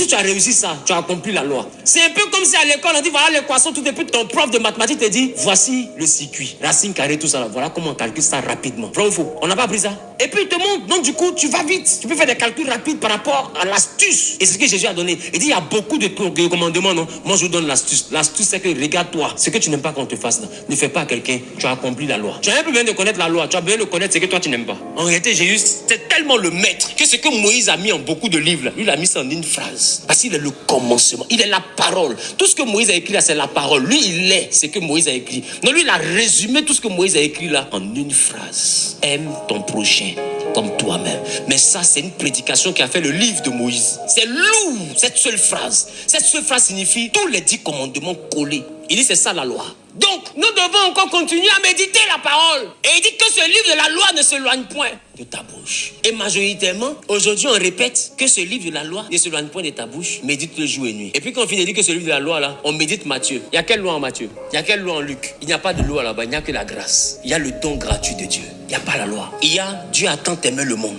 Si tu as réussi ça, tu as accompli la loi. C'est un peu comme si à l'école on dit voilà l'équation tout, et puis ton prof de mathématiques te dit voici le circuit, racine carrée, tout ça là. Voilà comment on calcule ça rapidement. Vrai ou faux? On n'a pas appris ça. Et puis il te montre, donc du coup tu vas vite. Tu peux faire des calculs rapides par rapport à l'astuce. Et c'est ce que Jésus a donné. Il dit il y a beaucoup de commandements, non? Moi je vous donne l'astuce. L'astuce c'est que regarde-toi, ce que tu n'aimes pas qu'on te fasse là, ne fais pas à quelqu'un, tu as accompli la loi. Tu n'as même plus besoin de connaître la loi, tu as besoin de connaître ce que toi tu n'aimes pas. En réalité Jésus c'est tellement le maître que ce que Moïse a mis en beaucoup de livres là, lui il a mis ça en une phrase. Parce qu'il est le commencement, il est la parole. Tout ce que Moïse a écrit là, c'est la parole. Lui, il est ce que Moïse a écrit. Donc lui, il a résumé tout ce que Moïse a écrit là en une phrase. Aime ton prochain comme toi-même. Mais ça, c'est une prédication qui a fait le livre de Moïse. C'est lourd, cette seule phrase. Cette seule phrase signifie tous les 10 commandements collés. Il dit c'est ça la loi. Donc, nous devons encore continuer à méditer la parole. Et il dit que ce livre de la loi ne s'éloigne point de ta bouche. Et majoritairement, aujourd'hui, on répète que ce livre de la loi ne s'éloigne point de ta bouche. Médite le jour et nuit. Et puis quand on finit de dire que ce livre de la loi, là, on médite Matthieu. Il y a quelle loi en Matthieu? Il y a quelle loi en Luc? Il n'y a pas de loi là-bas, il n'y a que la grâce. Il y a le don gratuit de Dieu. Il n'y a pas la loi. Il y a Dieu a tant aimé le monde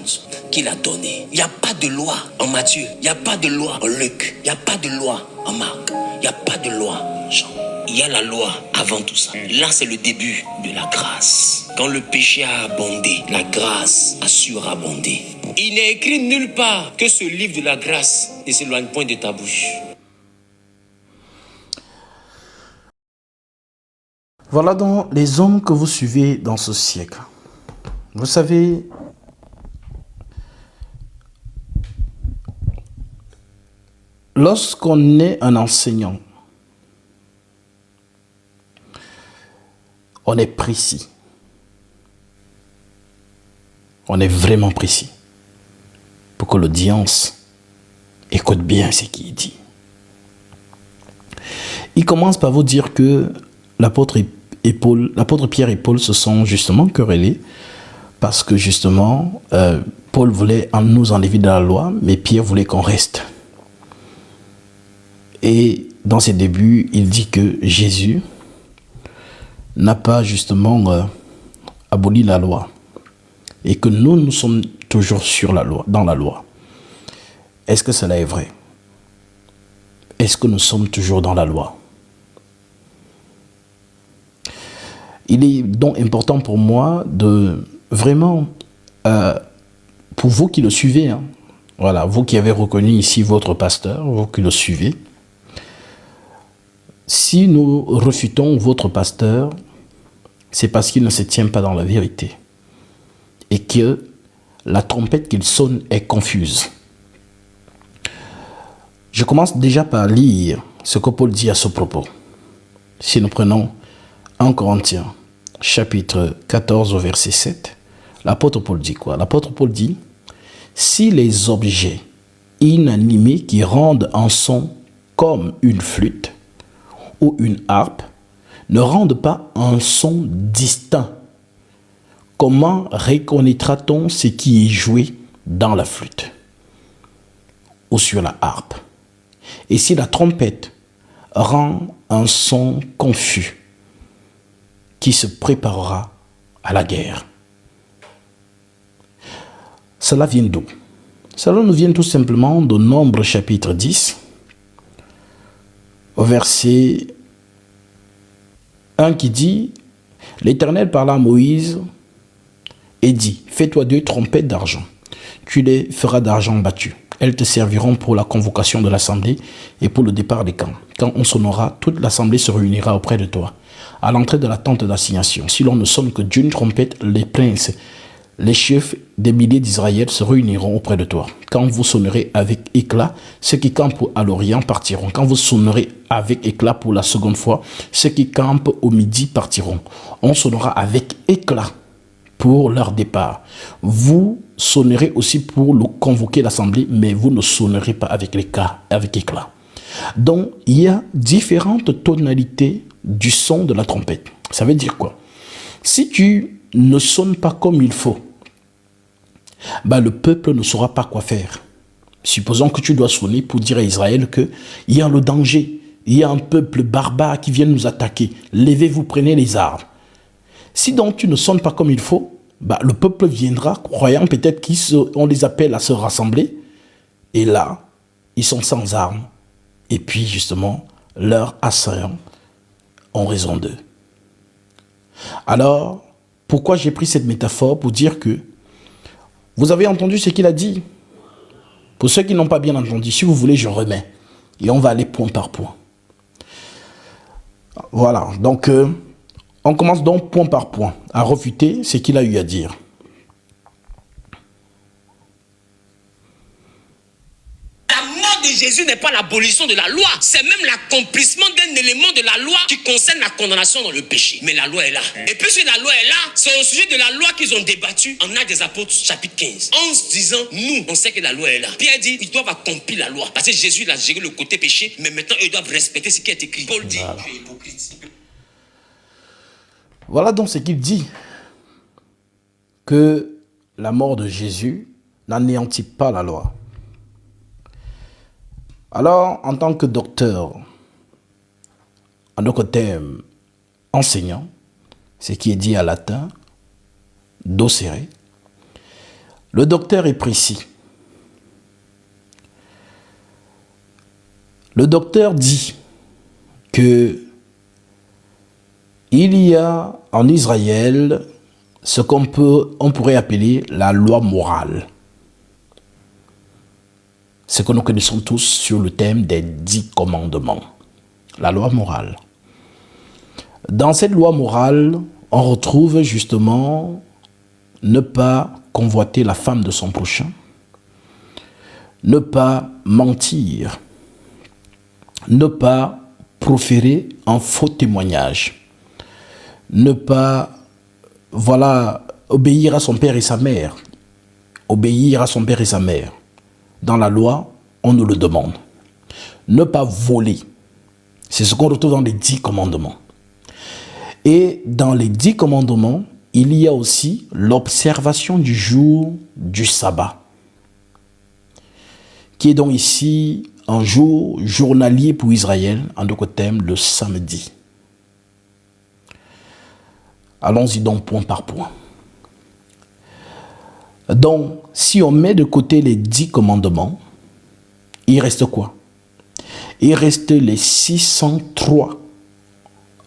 qu'il a donné. Il n'y a pas de loi en Matthieu. Il n'y a pas de loi en Luc. Il n'y a pas de loi en Marc. Il n'y a pas de loi en Jean. Il y a la loi avant tout ça. Là, c'est le début de la grâce. Quand le péché a abondé, la grâce a surabondé. Il n'est écrit nulle part que ce livre de la grâce ne s'éloigne point de ta bouche. Voilà donc les hommes que vous suivez dans ce siècle. Vous savez, lorsqu'on est un enseignant, on est précis. On est vraiment précis pour que l'audience écoute bien ce qui est dit. Il commence par vous dire que l'apôtre Pierre et Paul se sont justement querellés parce que justement Paul voulait nous enlever de la loi, mais Pierre voulait qu'on reste. Et dans ses débuts, il dit que Jésus n'a pas justement aboli la loi et que nous sommes toujours sur la loi, dans la loi. Est-ce que cela est vrai? Est-ce que nous sommes toujours dans la loi? Il est donc important pour moi de vraiment, pour vous qui le suivez, voilà, vous qui avez reconnu ici votre pasteur, vous qui le suivez, si nous refutons votre pasteur, c'est parce qu'il ne se tient pas dans la vérité et que la trompette qu'il sonne est confuse. Je commence déjà par lire ce que Paul dit à ce propos. Si nous prenons 1 Corinthiens, chapitre 14, verset 7, l'apôtre Paul dit quoi? L'apôtre Paul dit « Si les objets inanimés qui rendent un son comme une flûte ou une harpe ne rendent pas un son distinct, comment reconnaîtra-t-on ce qui est joué dans la flûte ou sur la harpe? Et si la trompette rend un son confus, qui se préparera à la guerre? » Cela vient d'où? Cela nous vient tout simplement de Nombre chapitre 10, au verset 1 qui dit « L'Éternel parla à Moïse et dit, fais-toi 2 trompettes d'argent. Tu les feras d'argent battu. Elles te serviront pour la convocation de l'assemblée et pour le départ des camps. Quand on sonnera, toute l'assemblée se réunira auprès de toi, à l'entrée de la tente d'assignation. Si l'on ne sonne que d'une trompette, les princes, les chefs des milliers d'Israël se réuniront auprès de toi. Quand vous sonnerez avec éclat, ceux qui campent à l'Orient partiront. Quand vous sonnerez avec éclat pour la seconde fois, ceux qui campent au midi partiront. On sonnera avec éclat pour leur départ. Vous sonnerez aussi pour convoquer l'assemblée, mais vous ne sonnerez pas avec éclat. Donc, il y a différentes tonalités du son de la trompette. Ça veut dire quoi? Si tu ne sonnes pas comme il faut, le peuple ne saura pas quoi faire. Supposons que tu dois sonner pour dire à Israël qu'il y a le danger, il y a un peuple barbare qui vient nous attaquer. Levez-vous, prenez les armes. Si donc tu ne sonnes pas comme il faut, le peuple viendra, croyant peut-être qu'on les appelle à se rassembler. Et là, ils sont sans armes. Et puis, justement, leurs assaillants ont raison d'eux. Alors, pourquoi j'ai pris cette métaphore? Pour dire que vous avez entendu ce qu'il a dit. Pour ceux qui n'ont pas bien entendu, si vous voulez, je remets. Et on va aller point par point. Voilà, donc on commence donc point par point à refuter ce qu'il a eu à dire. De Jésus n'est pas l'abolition de la loi, c'est même l'accomplissement d'un élément de la loi qui concerne la condamnation dans le péché. Mais la loi est là. Et puisque la loi est là, c'est au sujet de la loi qu'ils ont débattu en Actes des Apôtres chapitre 15. En se disant, nous, on sait que la loi est là. Pierre dit, ils doivent accomplir la loi. Parce que Jésus il a géré le côté péché, mais maintenant ils doivent respecter ce qui est écrit. Paul dit, tu es hypocrite. Voilà donc ce qu'il dit. Que la mort de Jésus n'anéantit pas la loi. Alors, en tant que docteur, en d'autres termes, enseignant, ce qui est dit à latin, docere, le docteur est précis. Le docteur dit que il y a en Israël ce qu'on pourrait appeler la loi morale. Ce que nous connaissons tous sur le thème des 10 commandements. La loi morale. Dans cette loi morale, on retrouve justement ne pas convoiter la femme de son prochain, ne pas mentir, ne pas proférer un faux témoignage, ne pas, obéir à son père et sa mère, obéir à son père et sa mère. Dans la loi, on nous le demande. Ne pas voler. C'est ce qu'on retrouve dans les 10 commandements. Et dans les 10 commandements, il y a aussi l'observation du jour du sabbat, qui est donc ici un jour journalier pour Israël, en d'autres termes, le samedi. Allons-y donc point par point. Donc, si on met de côté les 10 commandements, il reste quoi? Il reste les 603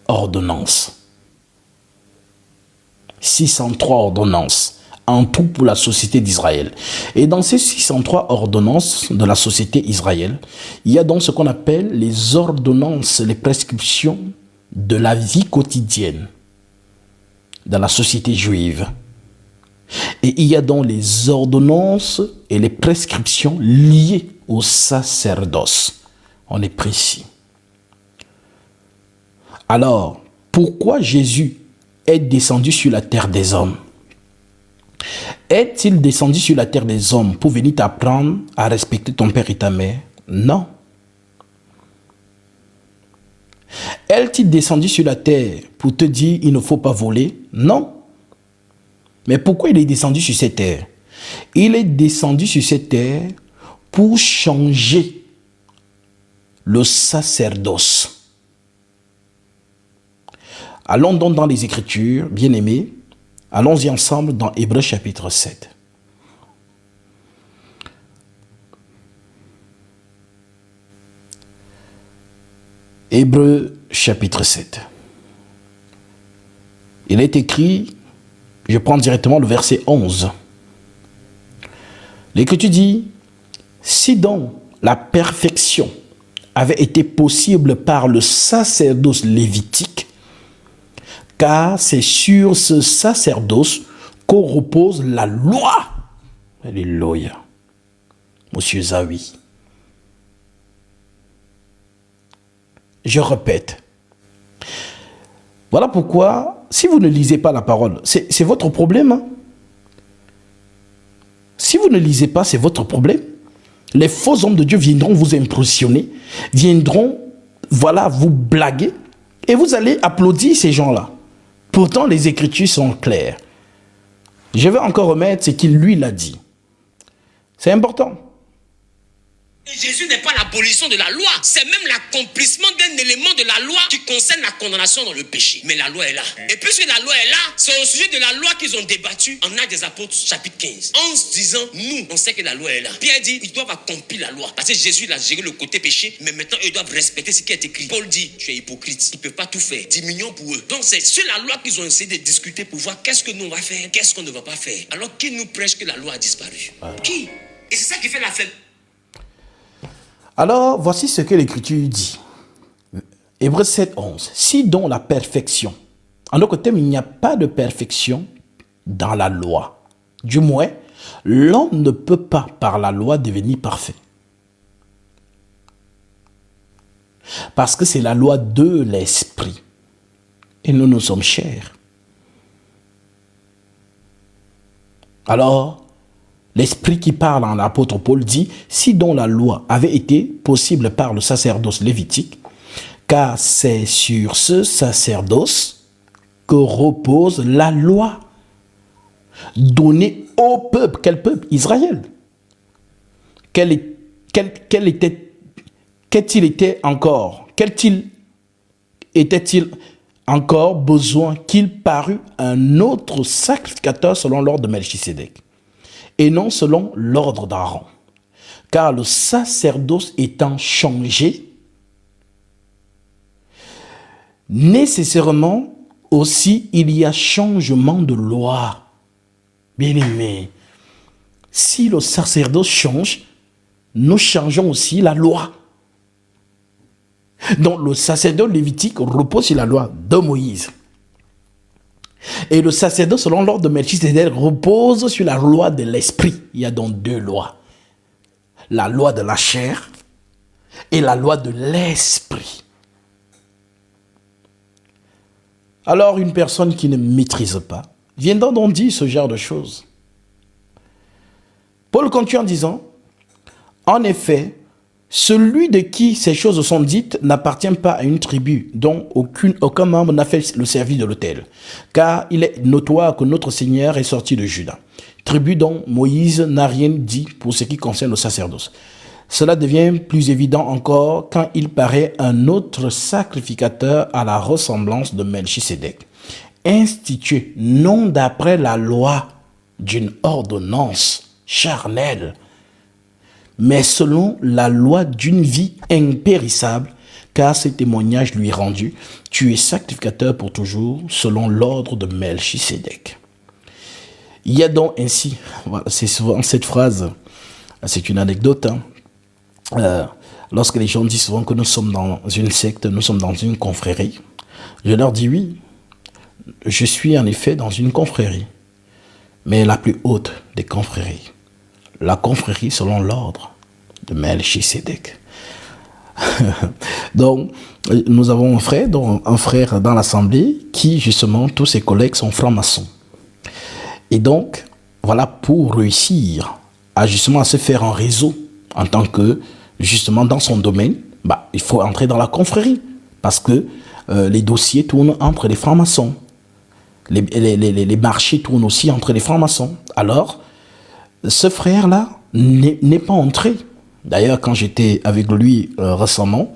ordonnances. 603 ordonnances en tout pour la société d'Israël. Et dans ces 603 ordonnances de la société d'Israël, il y a donc ce qu'on appelle les ordonnances, les prescriptions de la vie quotidienne dans la société juive. Et il y a donc les ordonnances et les prescriptions liées au sacerdoce. On est précis. Alors, pourquoi Jésus est descendu sur la terre des hommes? Est-il descendu sur la terre des hommes pour venir t'apprendre à respecter ton père et ta mère? Non. Est-il descendu sur la terre pour te dire il ne faut pas voler? Non. Mais pourquoi il est descendu sur cette terre? Il est descendu sur cette terre pour changer le sacerdoce. Allons donc dans les Écritures, bien-aimés. Allons-y ensemble dans Hébreux chapitre 7. Hébreux chapitre 7. Il est écrit, je prends directement le verset 11. L'Écriture dit, si donc la perfection avait été possible par le sacerdoce lévitique, car c'est sur ce sacerdoce qu'on repose la loi. Alléluia. Monsieur Zawi. Je répète. Voilà pourquoi, si vous ne lisez pas la parole, c'est votre problème. Hein? Si vous ne lisez pas, c'est votre problème. Les faux hommes de Dieu viendront vous impressionner, viendront, vous blaguer, et vous allez applaudir ces gens-là. Pourtant, les Écritures sont claires. Je vais encore remettre ce qu'il lui l'a dit. C'est important. Et Jésus n'est pas l'abolition de la loi, c'est même l'accomplissement d'un élément de la loi qui concerne la condamnation dans le péché. Mais la loi est là. Et puisque la loi est là, c'est au sujet de la loi qu'ils ont débattu en Actes des Apôtres chapitre 15. En se disant, nous, on sait que la loi est là. Pierre dit, ils doivent accomplir la loi. Parce que Jésus, il a géré le côté péché, mais maintenant, ils doivent respecter ce qui est écrit. Paul dit, tu es hypocrite, ils ne peuvent pas tout faire. Diminuons pour eux. Donc c'est sur la loi qu'ils ont essayé de discuter pour voir qu'est-ce que nous on va faire, qu'est-ce qu'on ne va pas faire. Alors qui nous prêche que la loi a disparu? Qui? Et c'est ça qui fait la faible. Alors, voici ce que l'Écriture dit. Hébreux 7, 11. Si dans la perfection, en d'autres termes, il n'y a pas de perfection dans la loi. Du moins, l'homme ne peut pas, par la loi, devenir parfait. Parce que c'est la loi de l'esprit. Et nous sommes chers. Alors, l'Esprit qui parle en l'apôtre Paul dit, si donc la loi avait été possible par le sacerdoce lévitique, car c'est sur ce sacerdoce que repose la loi donnée au peuple. Quel peuple? Israël. Était-il encore besoin qu'il parût un autre sacrificateur selon l'ordre de Melchisédek et non selon l'ordre d'Aaron. Car le sacerdoce étant changé, nécessairement aussi il y a changement de loi. Bien-aimé, si le sacerdoce change, nous changeons aussi la loi. Donc le sacerdoce lévitique repose sur la loi de Moïse. Et le sacerdoce, selon l'ordre de Melchisédek, repose sur la loi de l'esprit. Il y a donc deux lois. La loi de la chair et la loi de l'esprit. Alors, une personne qui ne maîtrise pas vient donc dire ce genre de choses. Paul continue en disant, en effet, celui de qui ces choses sont dites n'appartient pas à une tribu dont aucun membre n'a fait le service de l'autel. Car il est notoire que notre Seigneur est sorti de Juda, tribu dont Moïse n'a rien dit pour ce qui concerne le sacerdoce. Cela devient plus évident encore quand il paraît un autre sacrificateur à la ressemblance de Melchisédek, institué non d'après la loi d'une ordonnance charnelle, mais selon la loi d'une vie impérissable, car ce témoignage lui est rendu, tu es sacrificateur pour toujours, selon l'ordre de Melchisédek. Il y a donc ainsi, voilà, c'est souvent cette phrase, c'est une anecdote, lorsque les gens disent souvent que nous sommes dans une secte, nous sommes dans une confrérie, je leur dis oui, je suis en effet dans une confrérie, mais la plus haute des confréries. La confrérie selon l'ordre de Melchisédek. Donc, nous avons un frère dans l'assemblée qui, justement, tous ses collègues sont francs-maçons. Et donc, voilà, pour réussir à justement à se faire un réseau en tant que, justement, dans son domaine, il faut entrer dans la confrérie parce que les dossiers tournent entre les francs-maçons. Les marchés tournent aussi entre les francs-maçons. Alors, ce frère-là n'est pas entré. D'ailleurs, quand j'étais avec lui récemment,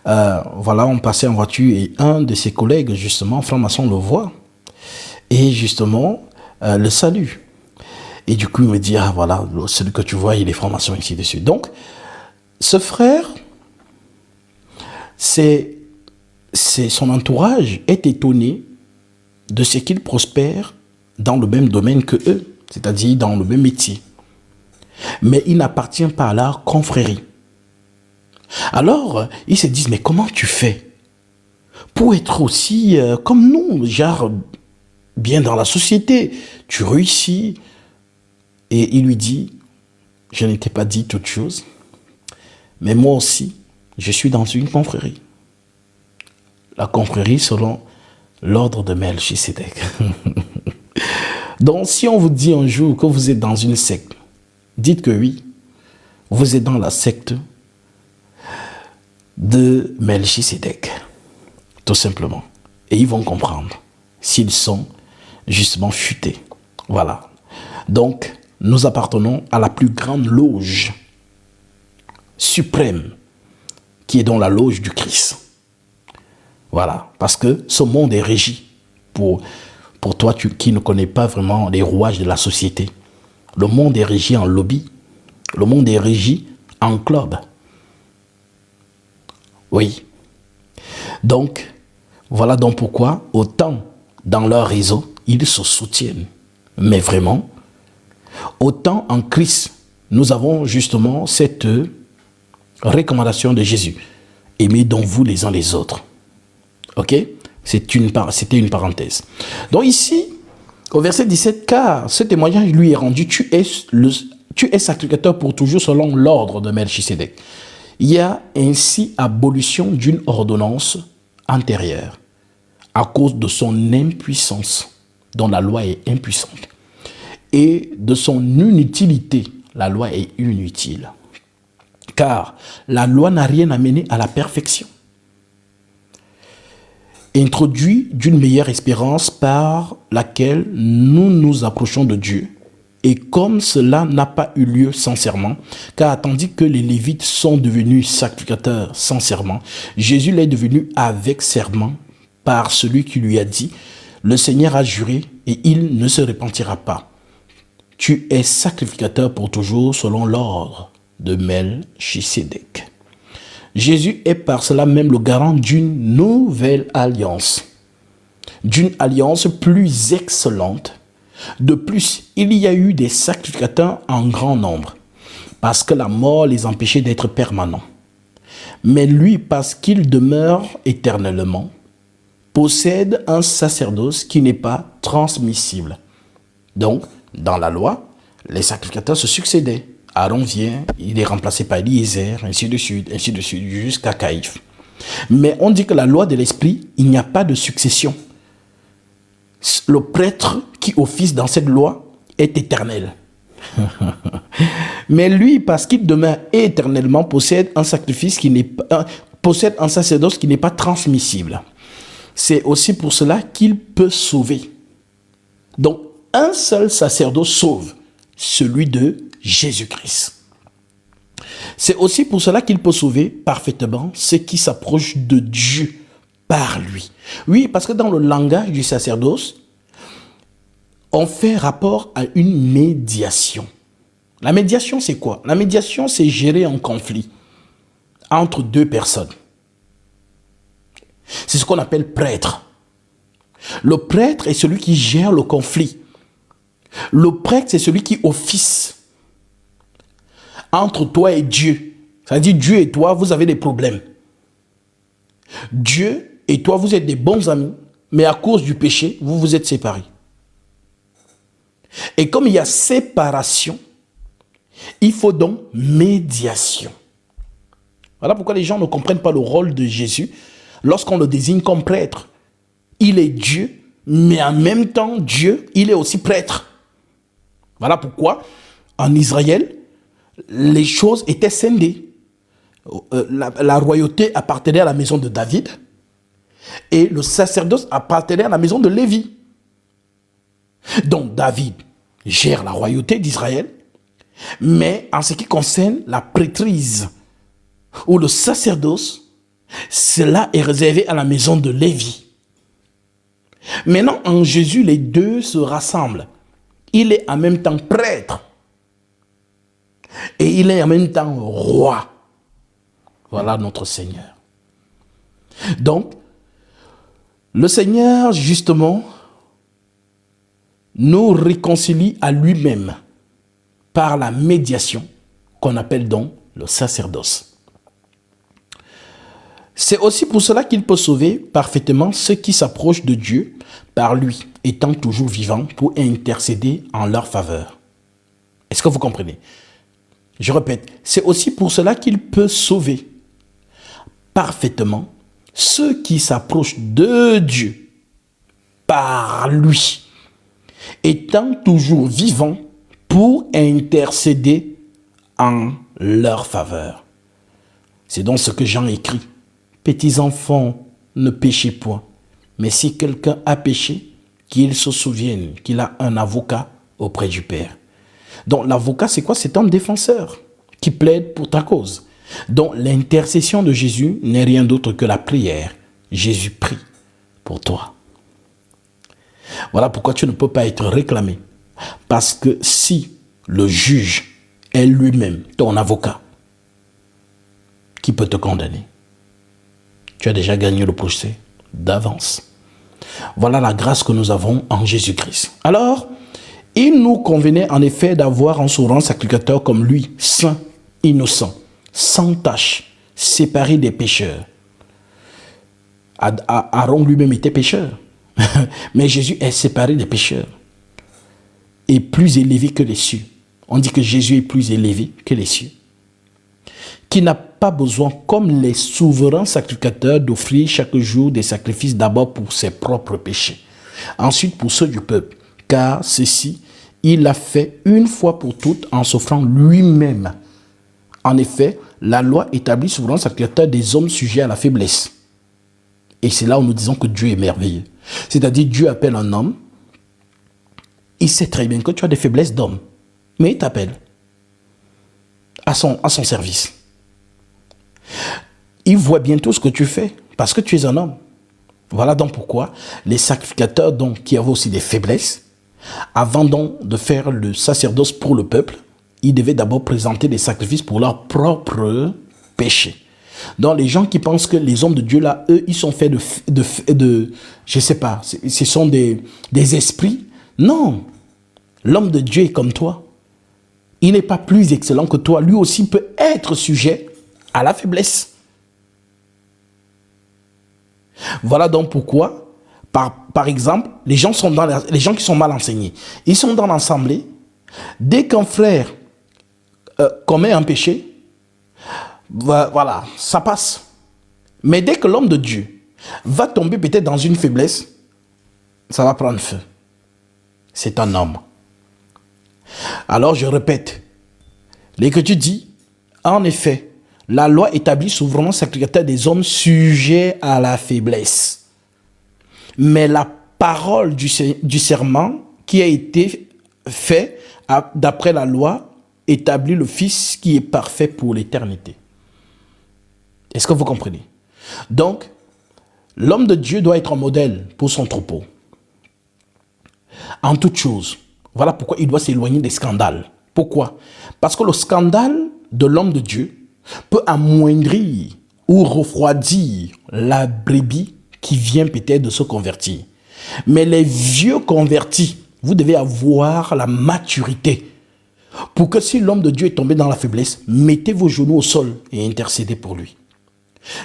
on passait en voiture et un de ses collègues, justement, franc-maçon, le voit et justement le salue. Et du coup, il me dit, voilà, celui que tu vois, il est franc-maçon ici dessus. Donc, ce frère, son entourage est étonné de ce qu'il prospère dans le même domaine que eux, c'est-à-dire dans le même métier. Mais il n'appartient pas à la confrérie. Alors, ils se disent, mais comment tu fais pour être aussi comme nous, genre bien dans la société, tu réussis. Et il lui dit, je ne t'ai pas dit toute chose, mais moi aussi, je suis dans une confrérie. La confrérie selon l'ordre de Melchisédek. Donc, si on vous dit un jour que vous êtes dans une secte, dites que oui, vous êtes dans la secte de Melchisédek, tout simplement. Et ils vont comprendre s'ils sont justement futés. Voilà. Donc, nous appartenons à la plus grande loge suprême qui est dans la loge du Christ. Voilà, parce que ce monde est régi, pour toi qui ne connais pas vraiment les rouages de la société, le monde est régi en lobby, le monde est régi en club. Oui. Donc, voilà donc pourquoi, autant dans leur réseau, ils se soutiennent. Mais vraiment, autant en Christ, nous avons justement cette recommandation de Jésus. Aimez donc vous les uns les autres. Ok? C'était une parenthèse. Donc ici, au verset 17, car ce témoignage lui est rendu, tu es sacrificateur pour toujours selon l'ordre de Melchisédek. Il y a ainsi abolition d'une ordonnance antérieure à cause de son impuissance, dont la loi est impuissante, et de son inutilité, la loi est inutile. Car la loi n'a rien amené à la perfection. Introduit d'une meilleure espérance par laquelle nous nous approchons de Dieu. Et comme cela n'a pas eu lieu sans serment, car tandis que les Lévites sont devenus sacrificateurs sans serment, Jésus l'est devenu avec serment par celui qui lui a dit, le Seigneur a juré et il ne se repentira pas. Tu es sacrificateur pour toujours selon l'ordre de Melchisédek. Jésus est par cela même le garant d'une nouvelle alliance, d'une alliance plus excellente. De plus, il y a eu des sacrificateurs en grand nombre, parce que la mort les empêchait d'être permanents. Mais lui, parce qu'il demeure éternellement, possède un sacerdoce qui n'est pas transmissible. Donc, dans la loi, les sacrificateurs se succédaient. Aaron vient, il est remplacé par Eliezer, ainsi de suite, jusqu'à Caïphe. Mais on dit que la loi de l'esprit, il n'y a pas de succession. Le prêtre qui officie dans cette loi est éternel. Mais lui, parce qu'il demeure éternellement, possède un sacrifice qui n'est pas, possède un sacerdoce qui n'est pas transmissible. C'est aussi pour cela qu'il peut sauver. Donc, un seul sacerdoce sauve, celui de Jésus-Christ. C'est aussi pour cela qu'il peut sauver parfaitement ceux qui s'approchent de Dieu par lui. Oui, parce que dans le langage du sacerdoce, on fait rapport à une médiation. La médiation, c'est quoi? La médiation, c'est gérer un conflit entre deux personnes. C'est ce qu'on appelle prêtre. Le prêtre est celui qui gère le conflit. Le prêtre, c'est celui qui officie entre toi et Dieu. C'est-à-dire, Dieu et toi, vous avez des problèmes. Dieu et toi, vous êtes des bons amis, mais à cause du péché, vous vous êtes séparés. Et comme il y a séparation, il faut donc médiation. Voilà pourquoi les gens ne comprennent pas le rôle de Jésus lorsqu'on le désigne comme prêtre. Il est Dieu, mais en même temps, Dieu, il est aussi prêtre. Voilà pourquoi, en Israël, les choses étaient scindées. La royauté appartenait à la maison de David et le sacerdoce appartenait à la maison de Lévi. Donc David gère la royauté d'Israël, mais en ce qui concerne la prêtrise ou le sacerdoce, cela est réservé à la maison de Lévi. Maintenant, en Jésus, les deux se rassemblent. Il est en même temps prêtre et il est en même temps roi. Voilà notre Seigneur. Donc, le Seigneur, justement, nous réconcilie à lui-même par la médiation qu'on appelle donc le sacerdoce. C'est aussi pour cela qu'il peut sauver parfaitement ceux qui s'approchent de Dieu par lui, étant toujours vivant pour intercéder en leur faveur. Est-ce que vous comprenez? Je répète, c'est aussi pour cela qu'il peut sauver parfaitement ceux qui s'approchent de Dieu par lui, étant toujours vivant pour intercéder en leur faveur. C'est donc ce que Jean écrit. Petits enfants, ne péchez point, mais si quelqu'un a péché, qu'il se souvienne qu'il a un avocat auprès du Père. Donc l'avocat, c'est quoi? C'est un défenseur qui plaide pour ta cause. Donc l'intercession de Jésus n'est rien d'autre que la prière. Jésus prie pour toi. Voilà pourquoi tu ne peux pas être réclamé. Parce que si le juge est lui-même ton avocat, qui peut te condamner? Tu as déjà gagné le procès d'avance. Voilà la grâce que nous avons en Jésus-Christ. Alors, il nous convenait en effet d'avoir un souverain sacrificateur comme lui, saint, innocent, sans tache, séparé des pécheurs. Aaron lui-même était pécheur. Mais Jésus est séparé des pécheurs. Et plus élevé que les cieux. On dit que Jésus est plus élevé que les cieux. Qui n'a pas besoin, comme les souverains sacrificateurs, d'offrir chaque jour des sacrifices d'abord pour ses propres péchés. Ensuite pour ceux du peuple. Car ceci, il l'a fait une fois pour toutes en s'offrant lui-même. En effet, la loi établit souverain sacrificateur des hommes sujets à la faiblesse. Et c'est là où nous disons que Dieu est merveilleux. C'est-à-dire, Dieu appelle un homme. Il sait très bien que tu as des faiblesses d'homme. Mais il t'appelle à son service. Il voit bien tout ce que tu fais parce que tu es un homme. Voilà donc pourquoi les sacrificateurs donc, qui avaient aussi des faiblesses, avant donc de faire le sacerdoce pour le peuple, ils devaient d'abord présenter des sacrifices pour leurs propres péchés. Donc les gens qui pensent que les hommes de Dieu là, eux, ils sont faits de je sais pas, ce sont des esprits. Non, l'homme de Dieu est comme toi. Il n'est pas plus excellent que toi. Lui aussi peut être sujet à la faiblesse. Voilà donc pourquoi, par exemple, les gens qui sont mal enseignés, ils sont dans l'assemblée. Dès qu'un frère commet un péché, voilà, ça passe. Mais dès que l'homme de Dieu va tomber peut-être dans une faiblesse, ça va prendre feu. C'est un homme. Alors je répète, l'Écriture dit, en effet, la loi établit souverainement sacrificateur des hommes sujets à la faiblesse. Mais la parole du serment qui a été fait d'après la loi établit le Fils qui est parfait pour l'éternité. Est-ce que vous comprenez? Donc, l'homme de Dieu doit être un modèle pour son troupeau. En toute chose. Voilà pourquoi il doit s'éloigner des scandales. Pourquoi? Parce que le scandale de l'homme de Dieu peut amoindrir ou refroidir la brebis qui vient peut-être de se convertir. Mais les vieux convertis, vous devez avoir la maturité pour que si l'homme de Dieu est tombé dans la faiblesse, mettez vos genoux au sol et intercédez pour lui.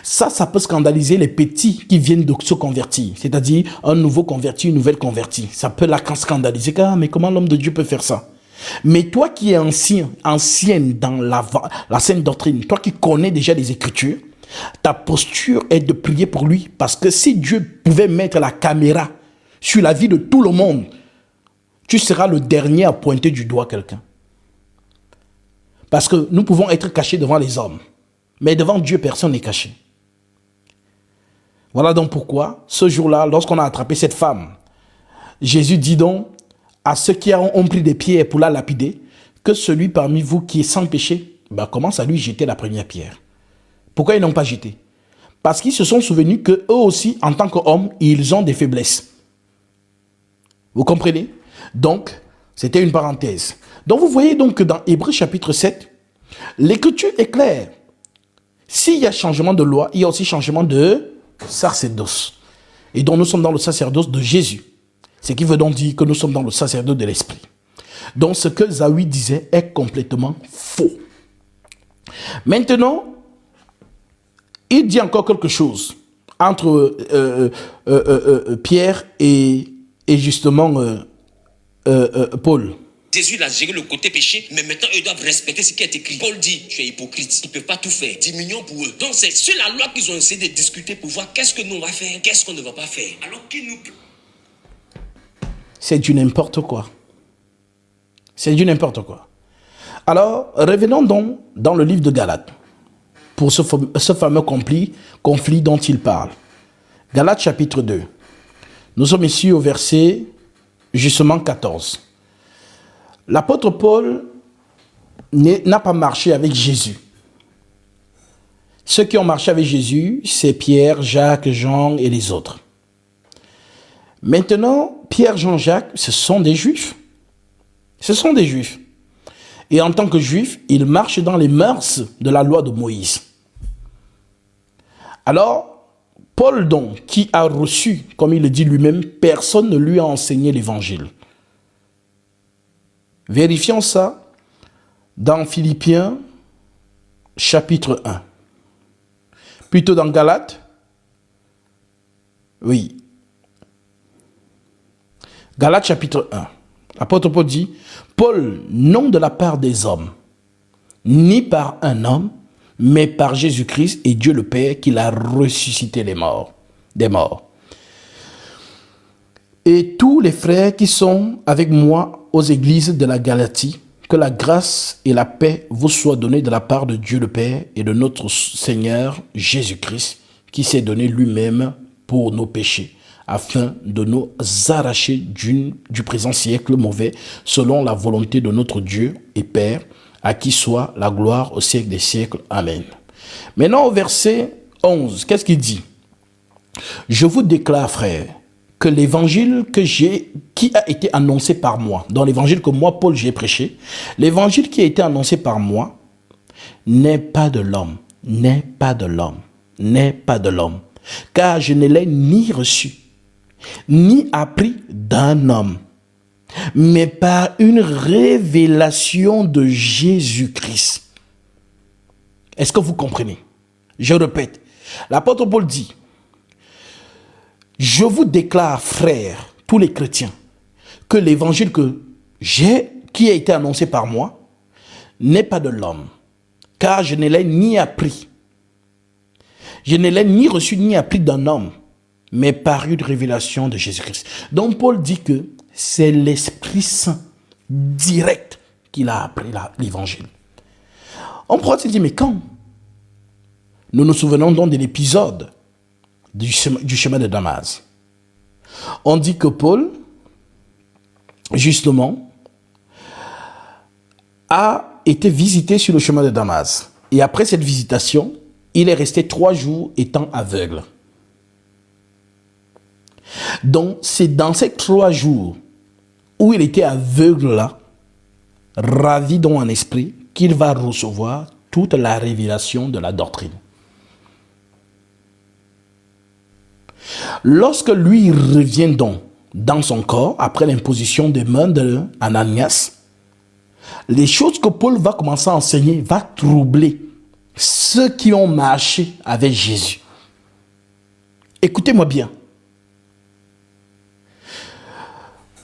Ça peut scandaliser les petits qui viennent de se convertir. C'est-à-dire un nouveau converti, une nouvelle convertie. Ça peut la scandaliser. Ah, mais comment l'homme de Dieu peut faire ça? Mais toi qui es ancienne dans la sainte doctrine, toi qui connais déjà les Écritures, ta posture est de prier pour lui. Parce que si Dieu pouvait mettre la caméra sur la vie de tout le monde, tu seras le dernier à pointer du doigt quelqu'un. Parce que nous pouvons être cachés devant les hommes. Mais devant Dieu, personne n'est caché. Voilà donc pourquoi, ce jour-là, lorsqu'on a attrapé cette femme, Jésus dit donc à ceux qui ont pris des pierres pour la lapider, que celui parmi vous qui est sans péché, commence à lui jeter la première pierre. Pourquoi ils n'ont pas jeté? Parce qu'ils se sont souvenus qu'eux aussi, en tant qu'hommes, ils ont des faiblesses. Vous comprenez? Donc, c'était une parenthèse. Donc, vous voyez donc que dans Hébreux chapitre 7, l'Écriture est claire. S'il y a changement de loi, il y a aussi changement de sacerdoce. Et donc nous sommes dans le sacerdoce de Jésus. Ce qui veut donc dire que nous sommes dans le sacerdoce de l'Esprit. Donc ce que Zawi disait est complètement faux. Maintenant, il dit encore quelque chose entre Pierre et justement Paul. Jésus l'a géré le côté péché, mais maintenant ils doivent respecter ce qui est écrit. Paul dit, tu es hypocrite, ils ne peuvent pas tout faire. Diminuons pour eux. Donc c'est sur la loi qu'ils ont essayé de discuter pour voir qu'est-ce que nous on va faire, qu'est-ce qu'on ne va pas faire. Alors qu'ils nous... C'est du n'importe quoi. C'est du n'importe quoi. Alors, revenons donc dans le livre de Galates, pour ce fameux conflit dont il parle. Galates chapitre 2. Nous sommes ici au verset justement 14. L'apôtre Paul n'a pas marché avec Jésus. Ceux qui ont marché avec Jésus, c'est Pierre, Jacques, Jean et les autres. Maintenant, Pierre, Jean, Jacques, ce sont des Juifs. Ce sont des Juifs. Et en tant que Juifs, ils marchent dans les mœurs de la loi de Moïse. Alors, Paul donc, qui a reçu, comme il le dit lui-même, personne ne lui a enseigné l'évangile. Vérifions ça dans Philippiens chapitre 1. Plutôt dans Galates. Oui. Galates chapitre 1. L'apôtre Paul dit, Paul, non de la part des hommes, ni par un homme, mais par Jésus-Christ et Dieu le Père qui l'a ressuscité des morts. Et tous les frères qui sont avec moi aux églises de la Galatie, que la grâce et la paix vous soient données de la part de Dieu le Père et de notre Seigneur Jésus-Christ, qui s'est donné lui-même pour nos péchés, afin de nous arracher du présent siècle mauvais, selon la volonté de notre Dieu et Père, à qui soit la gloire au siècle des siècles. Amen. Maintenant, au verset 11, qu'est-ce qu'il dit? Je vous déclare, frères, que l'évangile qui a été annoncé par moi, dans l'évangile que moi, Paul, j'ai prêché, l'évangile qui a été annoncé par moi n'est pas de l'homme, car je ne l'ai ni reçu, ni appris d'un homme, mais par une révélation de Jésus-Christ. Est-ce que vous comprenez? Je répète, l'apôtre Paul dit, je vous déclare, frères, tous les chrétiens, que l'évangile qui a été annoncé par moi n'est pas de l'homme, car je ne l'ai ni appris. Je ne l'ai ni reçu ni appris d'un homme, mais par une révélation de Jésus-Christ. Donc Paul dit que c'est l'Esprit Saint direct qu'il a appris l'évangile. On pourrait se dire, mais quand? Nous nous souvenons donc de l'épisode du chemin de Damas. On dit que Paul, justement, a été visité sur le chemin de Damas. Et après cette visitation, il est resté 3 jours étant aveugle. Donc, c'est dans ces 3 jours où il était aveugle là, ravi dans un esprit, qu'il va recevoir toute la révélation de la doctrine. Lorsque lui revient donc dans son corps, après l'imposition des mains d'Ananias, les choses que Paul va commencer à enseigner va troubler ceux qui ont marché avec Jésus. Écoutez-moi bien.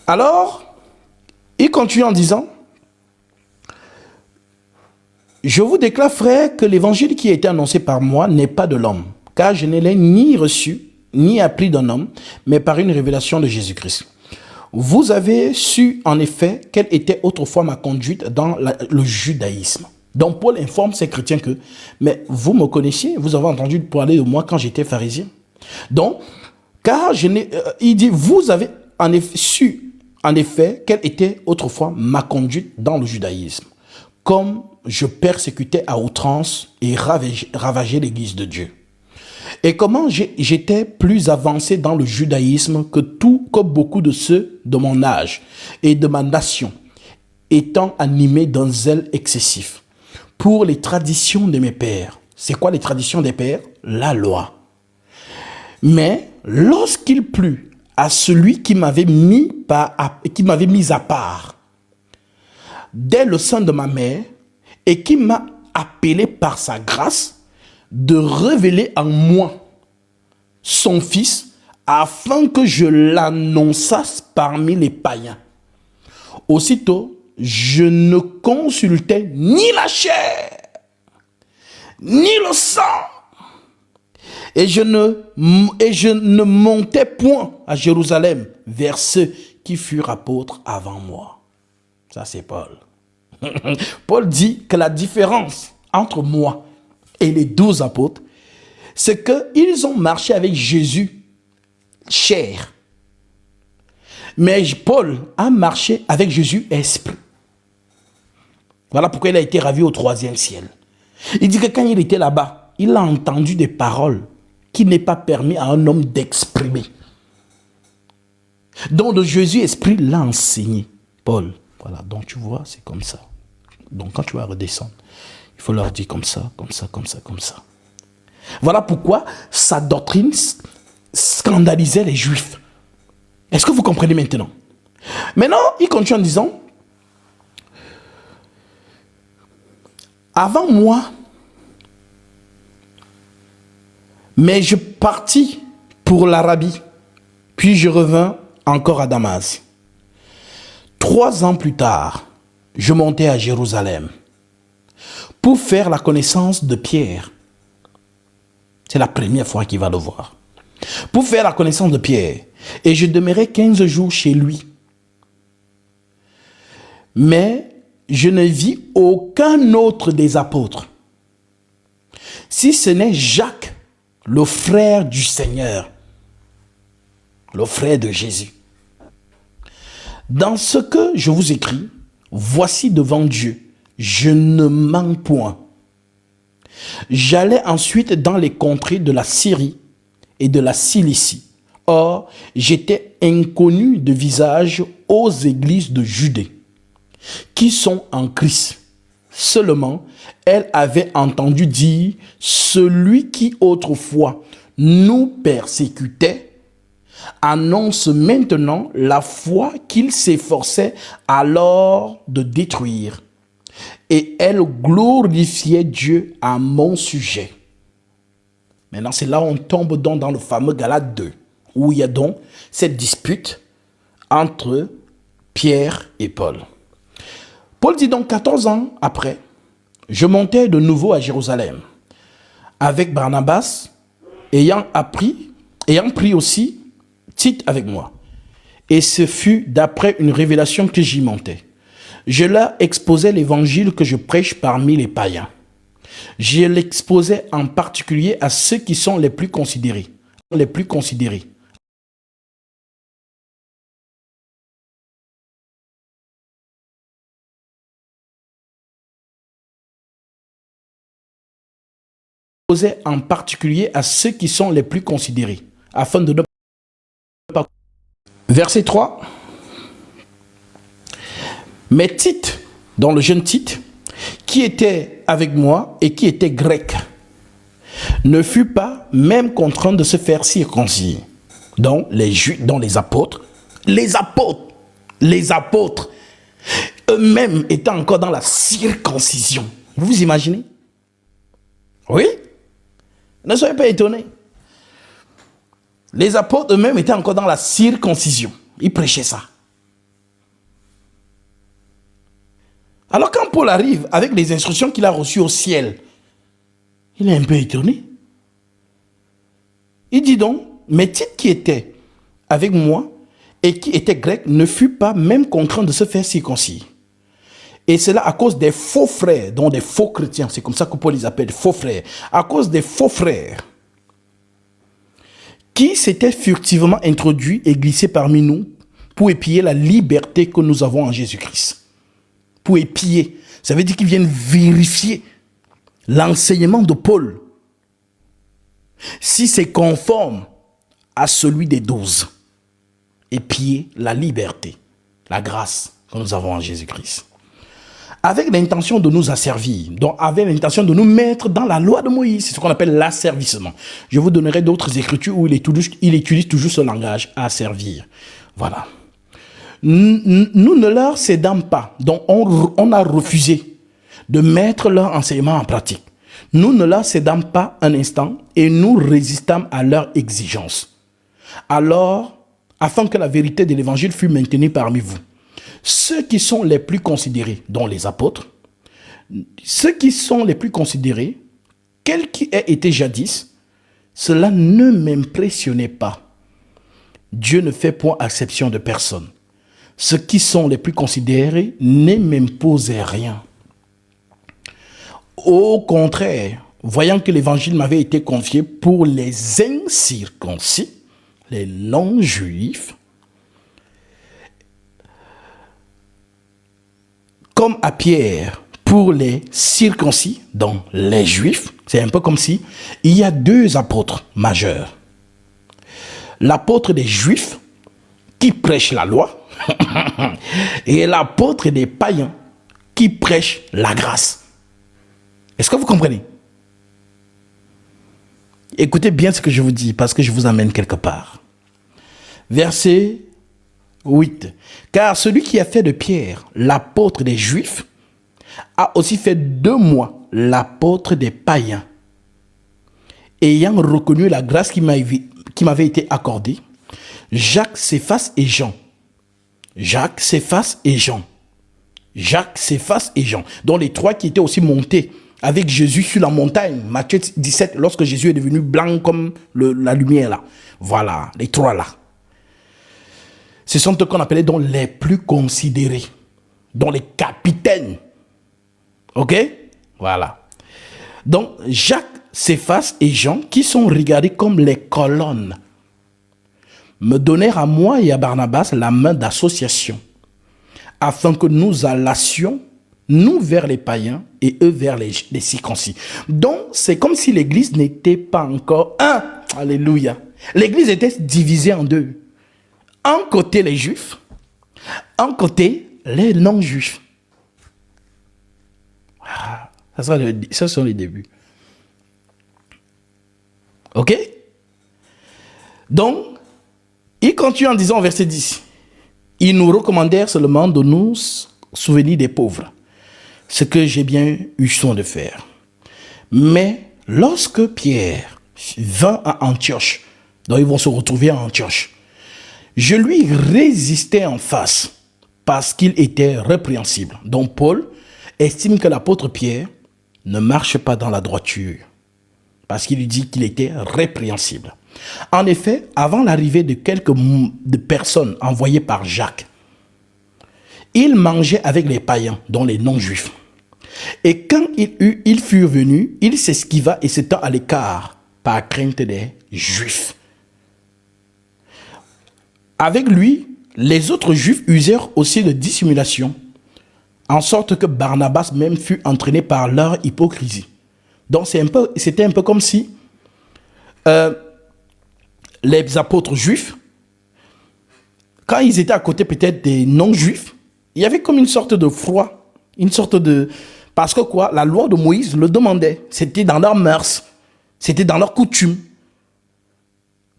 Alors, il continue en disant, je vous déclare, frère, que l'évangile qui a été annoncé par moi n'est pas de l'homme, car je ne l'ai ni reçu, ni appris d'un homme, mais par une révélation de Jésus-Christ. Vous avez su, en effet, quelle était autrefois ma conduite dans le judaïsme. Donc, Paul informe ces chrétiens que, mais vous me connaissiez, vous avez entendu parler de moi quand j'étais pharisien. Donc, car il dit, vous avez en effet su, en effet, quelle était autrefois ma conduite dans le judaïsme, comme je persécutais à outrance et ravageais l'église de Dieu. Et comment j'étais plus avancé dans le judaïsme que beaucoup de ceux de mon âge et de ma nation, étant animé d'un zèle excessif pour les traditions de mes pères. C'est quoi les traditions des pères? La loi. Mais lorsqu'il plut à celui qui m'avait mis à part dès le sein de ma mère et qui m'a appelé par sa grâce de révéler en moi son Fils afin que je l'annonçasse parmi les païens. Aussitôt, je ne consultais ni la chair, ni le sang, et je ne montais point à Jérusalem vers ceux qui furent apôtres avant moi. Ça, c'est Paul. Paul dit que la différence entre moi et les 12 apôtres, c'est qu'ils ont marché avec Jésus, chair. Mais Paul a marché avec Jésus, esprit. Voilà pourquoi il a été ravi au 3e ciel. Il dit que quand il était là-bas, il a entendu des paroles qui n'est pas permis à un homme d'exprimer. Donc le Jésus-Esprit l'a enseigné. Paul, voilà, donc tu vois, c'est comme ça. Donc quand tu vas redescendre, il faut leur dire comme ça, comme ça, comme ça, comme ça. Voilà pourquoi sa doctrine scandalisait les Juifs. Est-ce que vous comprenez maintenant? Maintenant, il continue en disant, avant moi, mais je partis pour l'Arabie, puis je revins encore à Damas. 3 ans plus tard, je montai à Jérusalem pour faire la connaissance de Pierre. C'est la première fois qu'il va le voir. Pour faire la connaissance de Pierre. Et je demeurai 15 jours chez lui. Mais je ne vis aucun autre des apôtres, si ce n'est Jacques, le frère du Seigneur, le frère de Jésus. Dans ce que je vous écris, voici devant Dieu, je ne mens point. J'allais ensuite dans les contrées de la Syrie et de la Cilicie. Or, j'étais inconnu de visage aux églises de Judée, qui sont en Christ. Seulement, elle avait entendu dire, celui qui autrefois nous persécutait, annonce maintenant la foi qu'il s'efforçait alors de détruire. Et elle glorifiait Dieu à mon sujet. Maintenant, c'est là où on tombe donc dans le fameux Galates 2, où il y a donc cette dispute entre Pierre et Paul. Paul dit donc 14 ans après, je montais de nouveau à Jérusalem avec Barnabas, ayant pris aussi Tite avec moi. Et ce fut d'après une révélation que j'y montais. Je leur exposais l'évangile que je prêche parmi les païens. Je l'exposais en particulier à ceux qui sont les plus considérés. Les plus considérés. En particulier à ceux qui sont les plus considérés, afin de ne pas... Verset 3. Mais Tite, dont le jeune Tite, qui était avec moi et qui était grec, ne fut pas même contraint de se faire circoncire. Donc les Juifs, dont les apôtres, eux-mêmes étaient encore dans la circoncision. Vous vous imaginez? Oui? Ne soyez pas étonnés. Les apôtres eux-mêmes étaient encore dans la circoncision. Ils prêchaient ça. Alors quand Paul arrive avec les instructions qu'il a reçues au ciel, il est un peu étonné. Il dit donc, mais Tite qui était avec moi et qui était grec ne fut pas même contraint de se faire circoncire. Et cela à cause des faux frères, dont des faux chrétiens, c'est comme ça que Paul les appelle, faux frères. À cause des faux frères qui s'étaient furtivement introduits et glissés parmi nous pour épier la liberté que nous avons en Jésus-Christ. Pour épier, ça veut dire qu'ils viennent vérifier l'enseignement de Paul, si c'est conforme à celui des 12. Épier la liberté, la grâce que nous avons en Jésus-Christ. Avec l'intention de nous asservir, donc avec l'intention de nous mettre dans la loi de Moïse. C'est ce qu'on appelle l'asservissement. Je vous donnerai d'autres écritures où il utilise toujours ce langage, asservir. Voilà. Nous ne leur cédons pas, donc on a refusé de mettre leur enseignement en pratique. Nous ne leur cédons pas un instant et nous résistons à leurs exigences. Alors, afin que la vérité de l'évangile fût maintenue parmi vous, ceux qui sont les plus considérés, dont les apôtres, ceux qui sont les plus considérés, quel qui ait été jadis, cela ne m'impressionnait pas. Dieu ne fait point exception de personne. Ceux qui sont les plus considérés ne m'imposaient rien. Au contraire, voyant que l'évangile m'avait été confié pour les incirconcis, les non-juifs, comme à Pierre pour les circoncis, donc les juifs, C'est un peu comme si il y a deux apôtres majeurs. L'apôtre des Juifs qui prêche la loi et l'apôtre des païens qui prêche la grâce. Est-ce que vous comprenez? Écoutez bien ce que je vous dis parce que je vous amène quelque part. Verset 8. Car celui qui a fait de Pierre l'apôtre des Juifs a aussi fait de moi l'apôtre des païens. Ayant reconnu la grâce qui m'avait été accordée, Jacques, Céphas et Jean. Jacques, Céphas et Jean. Jacques, Céphas et Jean. Dont les trois qui étaient aussi montés avec Jésus sur la montagne. Matthieu 17, lorsque Jésus est devenu blanc comme la lumière là. Voilà, les trois là. Ce sont eux qu'on appelait donc les plus considérés. Dont les capitaines. Ok? Voilà. Donc, Jacques, Céphas et Jean, qui sont regardés comme les colonnes, me donnèrent à moi et à Barnabas la main d'association, afin que nous allassions, nous vers les païens et eux vers les circoncis. Donc, c'est comme si l'église n'était pas encore un. Alléluia. L'église était divisée en deux. Un côté les juifs, un côté les non-juifs. Ah, ça sont les débuts. Ok? Donc, il continue en disant au verset 10, ils nous recommandèrent seulement de nous souvenir des pauvres, ce que j'ai bien eu soin de faire. Mais lorsque Pierre vint à Antioche, donc ils vont se retrouver à Antioche, je lui résistais en face parce qu'il était répréhensible. Donc Paul estime que l'apôtre Pierre ne marche pas dans la droiture parce qu'il lui dit qu'il était répréhensible. En effet, avant l'arrivée de quelques personnes envoyées par Jacques, il mangeait avec les païens, dont les non-juifs. Et quand ils furent venus, il s'esquiva et se tint à l'écart par crainte des Juifs. Avec lui, les autres Juifs usèrent aussi de dissimulation, en sorte que Barnabas même fut entraîné par leur hypocrisie. Donc c'était un peu comme si les apôtres juifs, quand ils étaient à côté peut-être des non-juifs, il y avait comme une sorte de froid, une sorte de... Parce que quoi, la loi de Moïse le demandait. C'était dans leurs mœurs, c'était dans leurs coutumes.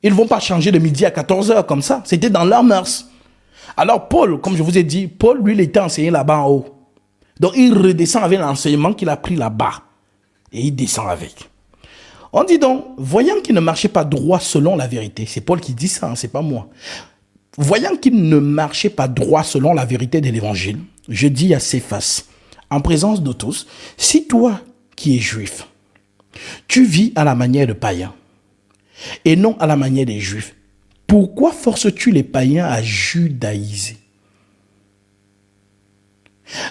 Ils ne vont pas changer de midi à 14h comme ça, c'était dans leurs mœurs. Alors Paul, comme je vous ai dit, Paul, lui, il était enseigné là-bas en haut. Donc il redescend avec l'enseignement qu'il a pris là-bas. Et il descend avec. On dit donc, voyant qu'il ne marchait pas droit selon la vérité, c'est Paul qui dit ça, c'est pas moi. Voyant qu'il ne marchait pas droit selon la vérité de l'évangile, je dis à Céphas, en présence de tous, si toi qui es juif, tu vis à la manière de païens et non à la manière des juifs, pourquoi forces-tu les païens à judaïser?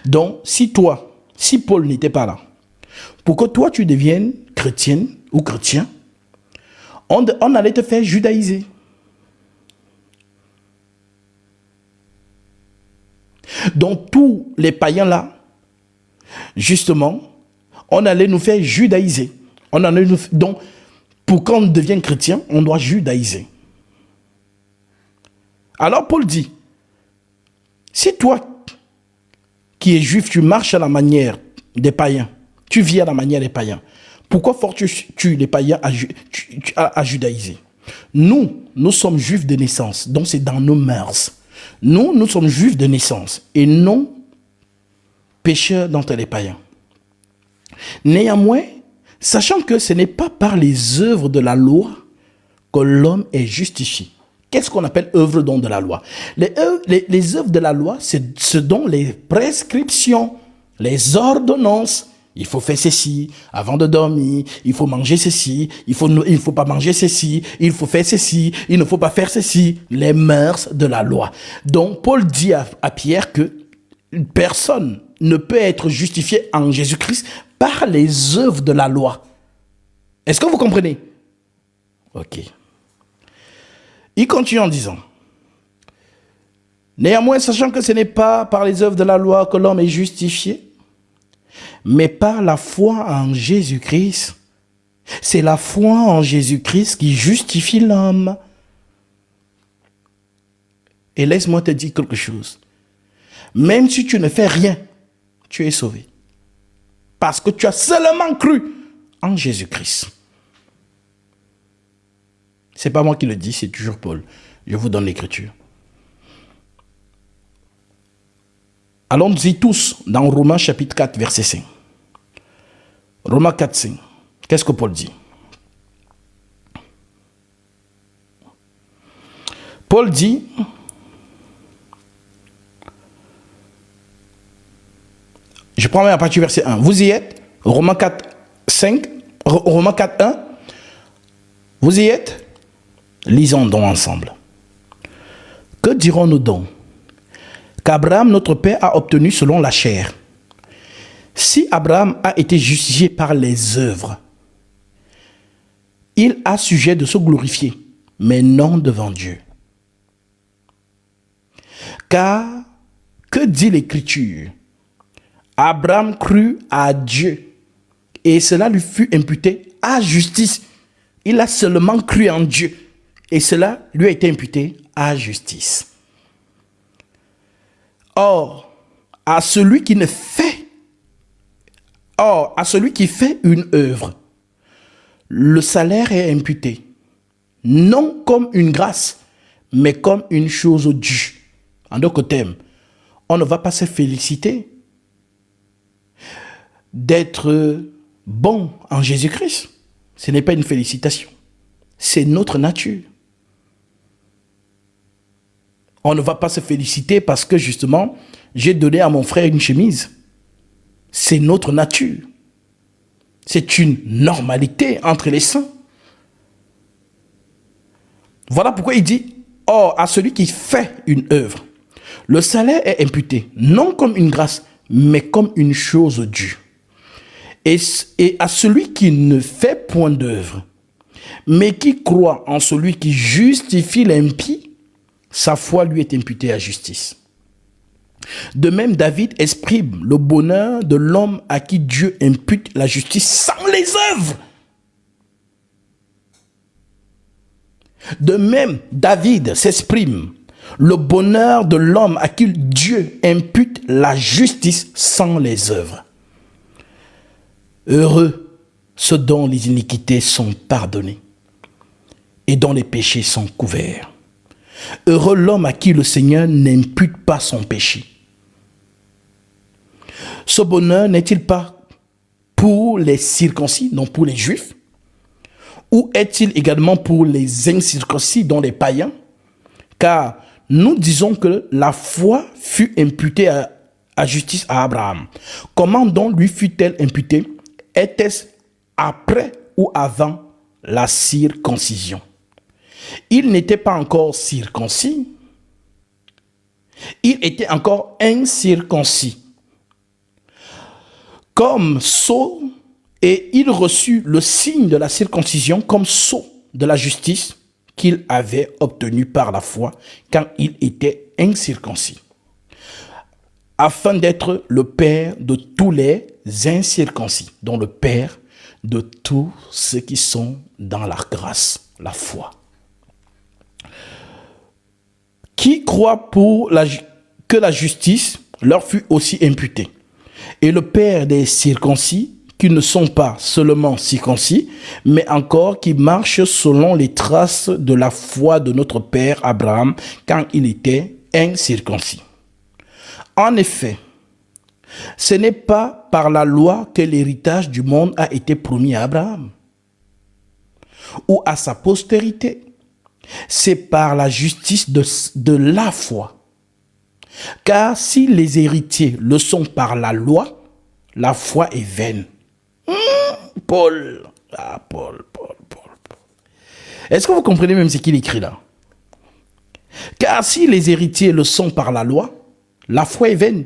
Donc, si Paul n'était pas là, pour que toi tu deviennes chrétienne ou chrétien, on allait te faire judaïser. Donc tous les païens là, justement, on allait nous faire judaïser. Donc, pour qu'on devienne chrétien, on doit judaïser. Alors Paul dit, si toi qui es juif, tu marches à la manière des païens, tu vis à la manière des païens, pourquoi forces-tu les païens à judaïser? Nous sommes juifs de naissance, donc c'est dans nos mœurs. Nous sommes juifs de naissance et non pécheurs d'entre les païens. Néanmoins, sachant que ce n'est pas par les œuvres de la loi que l'homme est justifié. Qu'est-ce qu'on appelle œuvres donc de la loi? Les œuvres de la loi, c'est ce dont les prescriptions, les ordonnances. Il faut faire ceci avant de dormir, il faut manger ceci, il ne faut pas manger ceci, il faut faire ceci, il ne faut pas faire ceci, les mœurs de la loi. Donc Paul dit à Pierre que une personne ne peut être justifiée en Jésus-Christ par les œuvres de la loi. Est-ce que vous comprenez? Ok. Il continue en disant, néanmoins, sachant que ce n'est pas par les œuvres de la loi que l'homme est justifié, mais par la foi en Jésus-Christ, C'est la foi en Jésus-Christ qui justifie l'homme. Et laisse-moi te dire quelque chose. Même si tu ne fais rien, tu es sauvé. Parce que tu as seulement cru en Jésus-Christ. Ce n'est pas moi qui le dis, c'est toujours Paul. Je vous donne l'écriture. Allons-y tous dans Romains chapitre 4, verset 5. Romains 4, 5. Qu'est-ce que Paul dit? Paul dit, je prends même à partir du verset 1. Vous y êtes? Romains 4, 5. Romains 4, 1. Vous y êtes? Lisons donc ensemble. Que dirons-nous donc? Qu'Abraham, notre père, a obtenu selon la chair. Si Abraham a été justifié par les œuvres, il a sujet de se glorifier, mais non devant Dieu. Car, que dit l'Écriture? Abraham crut à Dieu, et cela lui fut imputé à justice. Il a seulement cru en Dieu, et cela lui a été imputé à justice. Or, à celui qui fait une œuvre, le salaire est imputé, non comme une grâce, mais comme une chose due. En d'autres termes, on ne va pas se féliciter d'être bon en Jésus-Christ. Ce n'est pas une félicitation, c'est notre nature. On ne va pas se féliciter parce que justement, j'ai donné à mon frère une chemise. C'est notre nature. C'est une normalité entre les saints. Voilà pourquoi il dit, or, à celui qui fait une œuvre, le salaire est imputé, non comme une grâce, mais comme une chose due. Et à celui qui ne fait point d'œuvre, mais qui croit en celui qui justifie l'impie, sa foi lui est imputée à justice. De même, David exprime le bonheur de l'homme à qui Dieu impute la justice sans les œuvres. De même, David s'exprime le bonheur de l'homme à qui Dieu impute la justice sans les œuvres. Heureux ceux dont les iniquités sont pardonnées et dont les péchés sont couverts. Heureux l'homme à qui le Seigneur n'impute pas son péché. Ce bonheur n'est-il pas pour les circoncis, non pour les juifs? Ou est-il également pour les incirconcis, dont les païens? Car nous disons que la foi fut imputée à justice à Abraham. Comment donc lui fut-elle imputée? Était-ce après ou avant la circoncision? Il n'était pas encore circoncis. Il était encore incirconcis. Comme sceau, et il reçut le signe de la circoncision comme sceau de la justice qu'il avait obtenu par la foi quand il était incirconcis, afin d'être le père de tous les incirconcis, dont le père de tous ceux qui sont dans la grâce, la foi. Qui croient que la justice leur fut aussi imputée, et le père des circoncis, qui ne sont pas seulement circoncis, mais encore qui marchent selon les traces de la foi de notre père Abraham quand il était incirconcis. En effet, ce n'est pas par la loi que l'héritage du monde a été promis à Abraham ou à sa postérité. C'est par la justice de la foi. Car si les héritiers le sont par la loi, la foi est vaine. Paul. Est-ce que vous comprenez même ce qu'il écrit là? Car si les héritiers le sont par la loi, la foi est vaine.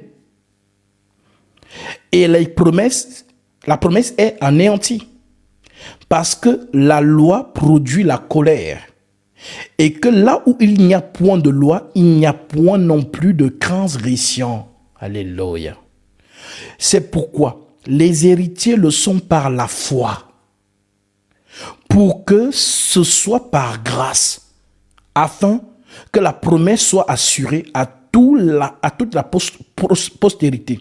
Et la promesse est anéantie. Parce que la loi produit la colère. Et que là où il n'y a point de loi, il n'y a point non plus de transgression. Alléluia. C'est pourquoi les héritiers le sont par la foi. pour que ce soit par grâce, afin que la promesse soit assurée à toute la postérité,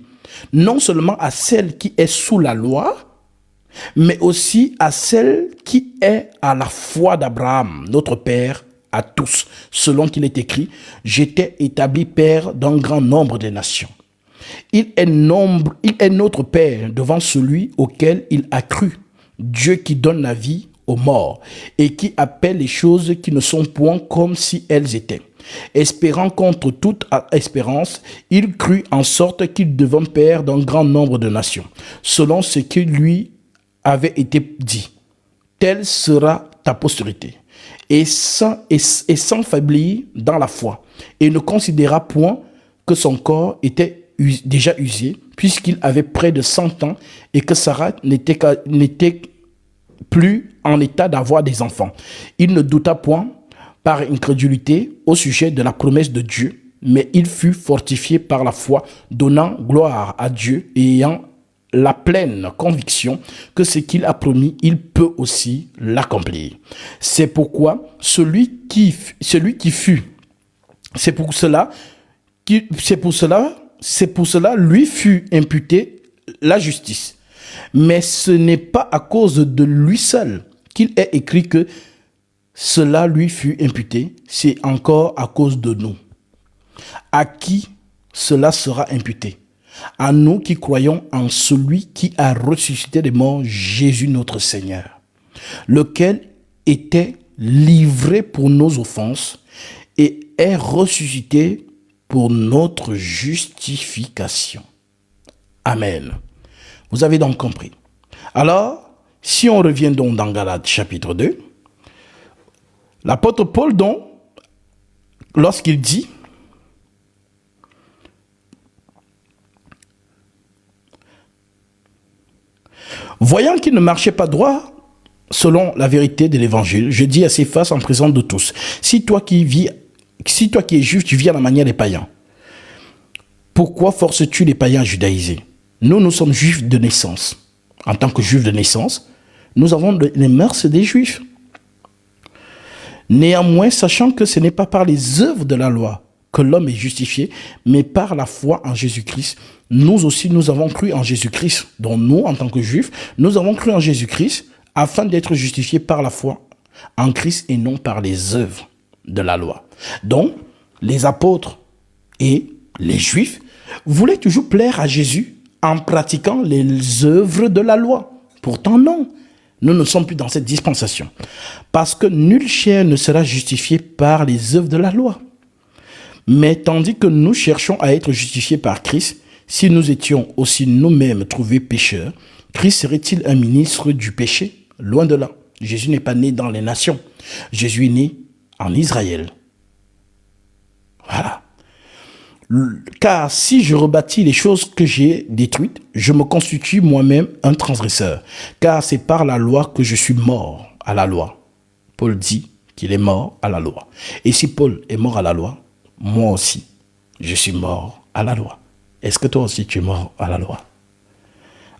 non seulement à celle qui est sous la loi, mais aussi à celle qui est à la foi d'Abraham, notre Père, à tous, selon qu'il est écrit, « J'étais établi Père d'un grand nombre de nations. » Il est notre Père devant celui auquel il a cru, Dieu qui donne la vie aux morts et qui appelle les choses qui ne sont point comme si elles étaient. Espérant contre toute espérance, il crut en sorte qu'il devint Père d'un grand nombre de nations, selon ce qui lui avait été dit. Telle sera ta postérité. Et sans faiblir dans la foi, et ne considéra point que son corps était déjà usé, puisqu'il avait près de 100 ans, et que Sarah n'était plus en état d'avoir des enfants. Il ne douta point par incrédulité au sujet de la promesse de Dieu, mais il fut fortifié par la foi, donnant gloire à Dieu et ayant la pleine conviction que ce qu'il a promis, il peut aussi l'accomplir. C'est pourquoi c'est pour cela lui fut imputé la justice. Mais ce n'est pas à cause de lui seul qu'il est écrit que cela lui fut imputé, c'est encore à cause de nous. À qui cela sera imputé? À nous qui croyons en celui qui a ressuscité des morts, Jésus notre Seigneur, lequel était livré pour nos offenses et est ressuscité pour notre justification. Amen. Vous avez donc compris. Alors, si on revient donc dans Galates chapitre 2, l'apôtre Paul donc, lorsqu'il dit, voyant qu'il ne marchait pas droit selon la vérité de l'évangile, je dis à Céphas en présence de tous, si toi qui es juif, tu vis à la manière des païens, pourquoi forces-tu les païens à judaïser? Nous sommes juifs de naissance. En tant que juifs de naissance, nous avons les mœurs des juifs. Néanmoins, sachant que ce n'est pas par les œuvres de la loi que l'homme est justifié, mais par la foi en Jésus-Christ. Nous aussi, nous avons cru en Jésus-Christ. Donc nous, en tant que juifs, nous avons cru en Jésus-Christ afin d'être justifiés par la foi en Christ et non par les œuvres de la loi. Donc, les apôtres et les juifs voulaient toujours plaire à Jésus en pratiquant les œuvres de la loi. Pourtant, non. Nous ne sommes plus dans cette dispensation. Parce que nulle chair ne sera justifiée par les œuvres de la loi. Mais tandis que nous cherchons à être justifiés par Christ, si nous étions aussi nous-mêmes trouvés pécheurs, Christ serait-il un ministre du péché? Loin de là. Jésus n'est pas né dans les nations. Jésus est né en Israël. Voilà. Car si je rebâtis les choses que j'ai détruites, je me constitue moi-même un transgresseur. Car c'est par la loi que je suis mort à la loi. Paul dit qu'il est mort à la loi. Et si Paul est mort à la loi, moi aussi, je suis mort à la loi. Est-ce que toi aussi tu es mort à la loi?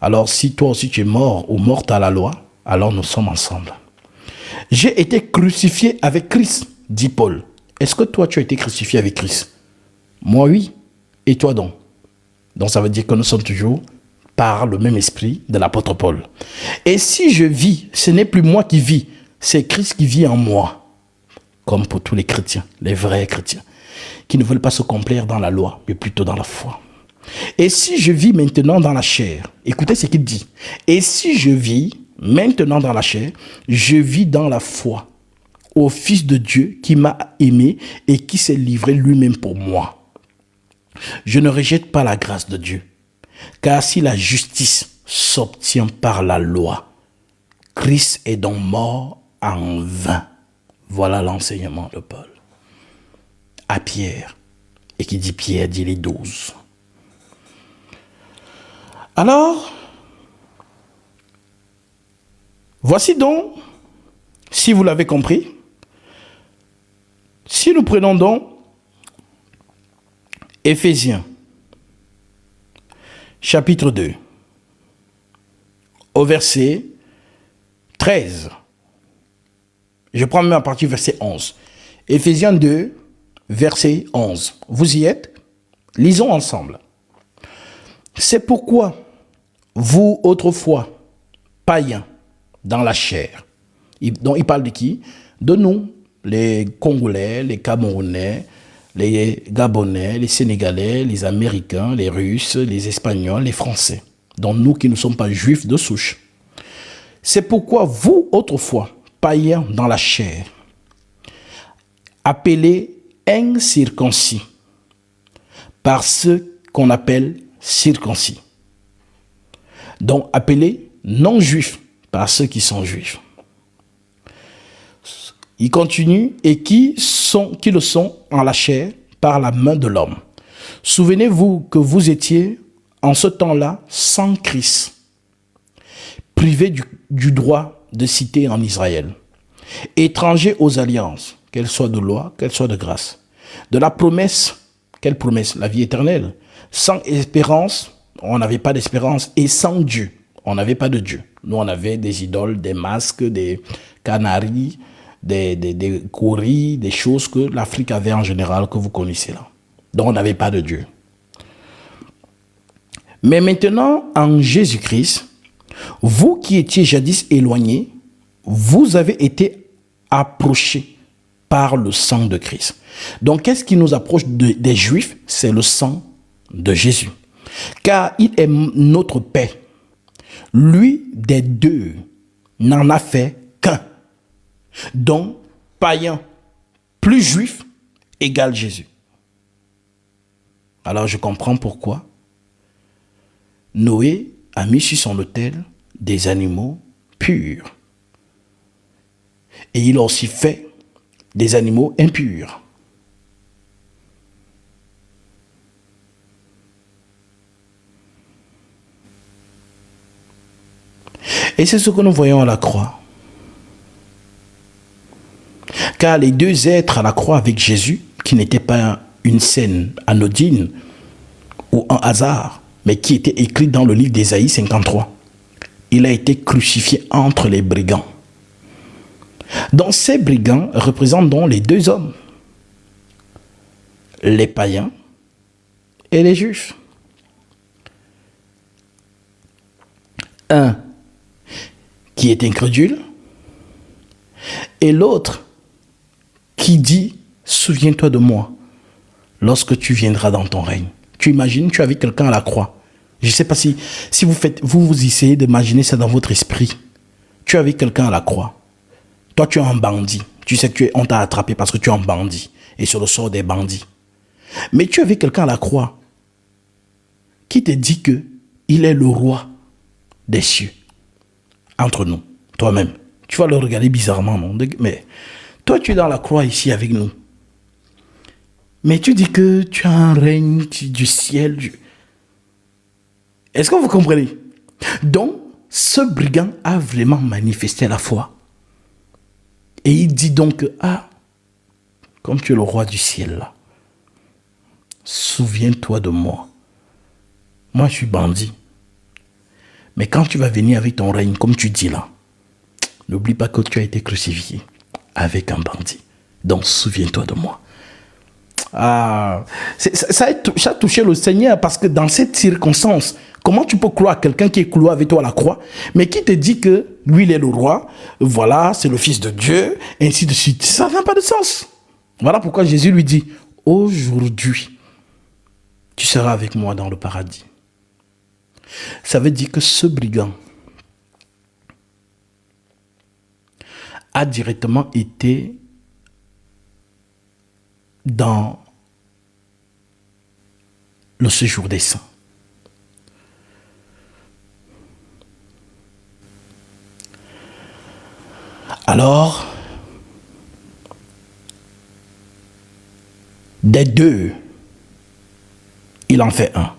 Alors si toi aussi tu es mort ou morte à la loi, alors nous sommes ensemble. J'ai été crucifié avec Christ, dit Paul. Est-ce que toi tu as été crucifié avec Christ? Moi, oui. Et toi donc? Donc, ça veut dire que nous sommes toujours par le même esprit de l'apôtre Paul. Et si je vis, ce n'est plus moi qui vis, c'est Christ qui vit en moi. Comme pour tous les chrétiens, les vrais chrétiens, qui ne veulent pas se complaire dans la loi, mais plutôt dans la foi. Et si je vis maintenant dans la chair, écoutez ce qu'il dit. Et si je vis maintenant dans la chair, je vis dans la foi au Fils de Dieu qui m'a aimé et qui s'est livré lui-même pour moi. Je ne rejette pas la grâce de Dieu, car si la justice s'obtient par la loi, Christ est donc mort en vain. Voilà l'enseignement de Paul à Pierre, et qui dit Pierre dit les 12. Alors, voici donc, si vous l'avez compris, si nous prenons donc Éphésiens, chapitre 2, au verset 13, Je prends même à partir du verset 11. Éphésiens 2, verset 11. Vous y êtes? Lisons ensemble. C'est pourquoi vous, autrefois, païens, dans la chair. Donc, il parle de qui? De nous, les Congolais, les Camerounais, les Gabonais, les Sénégalais, les Américains, les Russes, les Espagnols, les Français. Donc, nous qui ne sommes pas juifs de souche. C'est pourquoi vous, autrefois, païens dans la chair, appelés incirconcis, par ceux qu'on appelle circoncis. Donc, appelés non-juifs par ceux qui sont juifs. Il continue, et qui le sont en la chair par la main de l'homme. Souvenez-vous que vous étiez en ce temps-là sans Christ, privés du droit de cité en Israël, étrangers aux alliances, qu'elles soient de loi, qu'elles soient de grâce, de la promesse, quelle promesse? La vie éternelle. Sans espérance, on n'avait pas d'espérance, et sans Dieu, on n'avait pas de Dieu. Nous, on avait des idoles, des masques, des canaris, des coris, des choses que l'Afrique avait en général, que vous connaissez là. Donc, on n'avait pas de Dieu. Mais maintenant, en Jésus-Christ, vous qui étiez jadis éloignés, vous avez été approchés par le sang de Christ. Donc, qu'est-ce qui nous approche des Juifs? C'est le sang de Jésus. Car il est notre paix. Lui, des deux, n'en a fait qu'un. Donc, païen plus juif égale Jésus. Alors, je comprends pourquoi Noé a mis sur son autel des animaux purs. Et il a aussi fait des animaux impurs. Et c'est ce que nous voyons à la croix. Car les deux êtres à la croix avec Jésus, qui n'étaient pas une scène anodine ou un hasard, mais qui était écrit dans le livre d'Ésaïe 53, il a été crucifié entre les brigands. Donc ces brigands représentent donc les deux hommes, les païens et les juifs. Un qui est incrédule et l'autre qui dit « Souviens-toi de moi lorsque tu viendras dans ton règne ». Tu imagines, tu es avec quelqu'un à la croix. Je ne sais pas si vous essayez d'imaginer ça dans votre esprit. Tu es avec quelqu'un à la croix. Toi, tu es un bandit. Tu sais qu'on t'a attrapé parce que tu es un bandit. Et sur le sort des bandits. Mais tu es avec quelqu'un à la croix qui te dit que il est le roi des cieux. Entre nous, toi-même. Tu vas le regarder bizarrement, non? Mais toi, tu es dans la croix ici avec nous. Mais tu dis que tu as un règne du ciel. Est-ce que vous comprenez? Donc, ce brigand a vraiment manifesté la foi. Et il dit donc, comme tu es le roi du ciel là, souviens-toi de moi. Moi, je suis bandit. Mais quand tu vas venir avec ton règne, comme tu dis là, n'oublie pas que tu as été crucifié avec un bandit. Donc, souviens-toi de moi. Ça a touché le Seigneur parce que dans cette circonstance, comment tu peux croire quelqu'un qui est cloué avec toi à la croix, mais qui te dit que lui, il est le roi, voilà, c'est le Fils de Dieu, et ainsi de suite. Ça n'a pas de sens. Voilà pourquoi Jésus lui dit, aujourd'hui, tu seras avec moi dans le paradis. Ça veut dire que ce brigand a directement été dans le séjour des saints. Alors, des deux, il en fait un.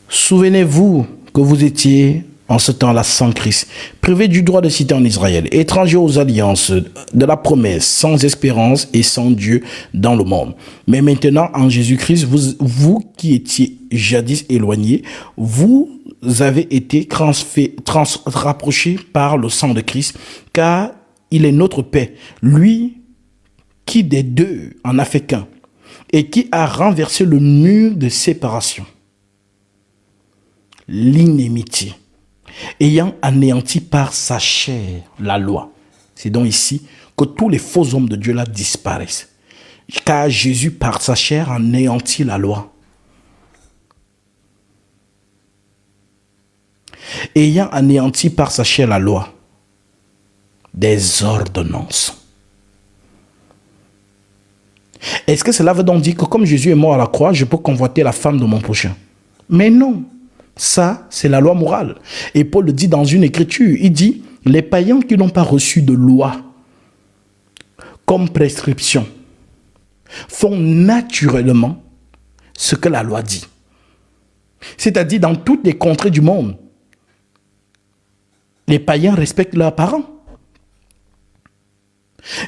Souvenez-vous que vous étiez en ce temps-là sans Christ, privés du droit de cité en Israël, étrangers aux alliances de la promesse, sans espérance et sans Dieu dans le monde. Mais maintenant, en Jésus-Christ, vous qui étiez jadis éloignés, vous avez été rapprochés par le sang de Christ, car il est notre paix. Lui qui des deux en a fait qu'un et qui a renversé le mur de séparation, l'inimitié, ayant anéanti par sa chair la loi. C'est donc ici que tous les faux hommes de Dieu là disparaissent. Car Jésus, par sa chair, anéantit la loi. Ayant anéanti par sa chair la loi des ordonnances. Est-ce que cela veut donc dire que comme Jésus est mort à la croix, je peux convoiter la femme de mon prochain? Mais non. Ça, c'est la loi morale. Et Paul le dit dans une écriture. Il dit, les païens qui n'ont pas reçu de loi comme prescription font naturellement ce que la loi dit. C'est-à-dire dans toutes les contrées du monde, les païens respectent leurs parents.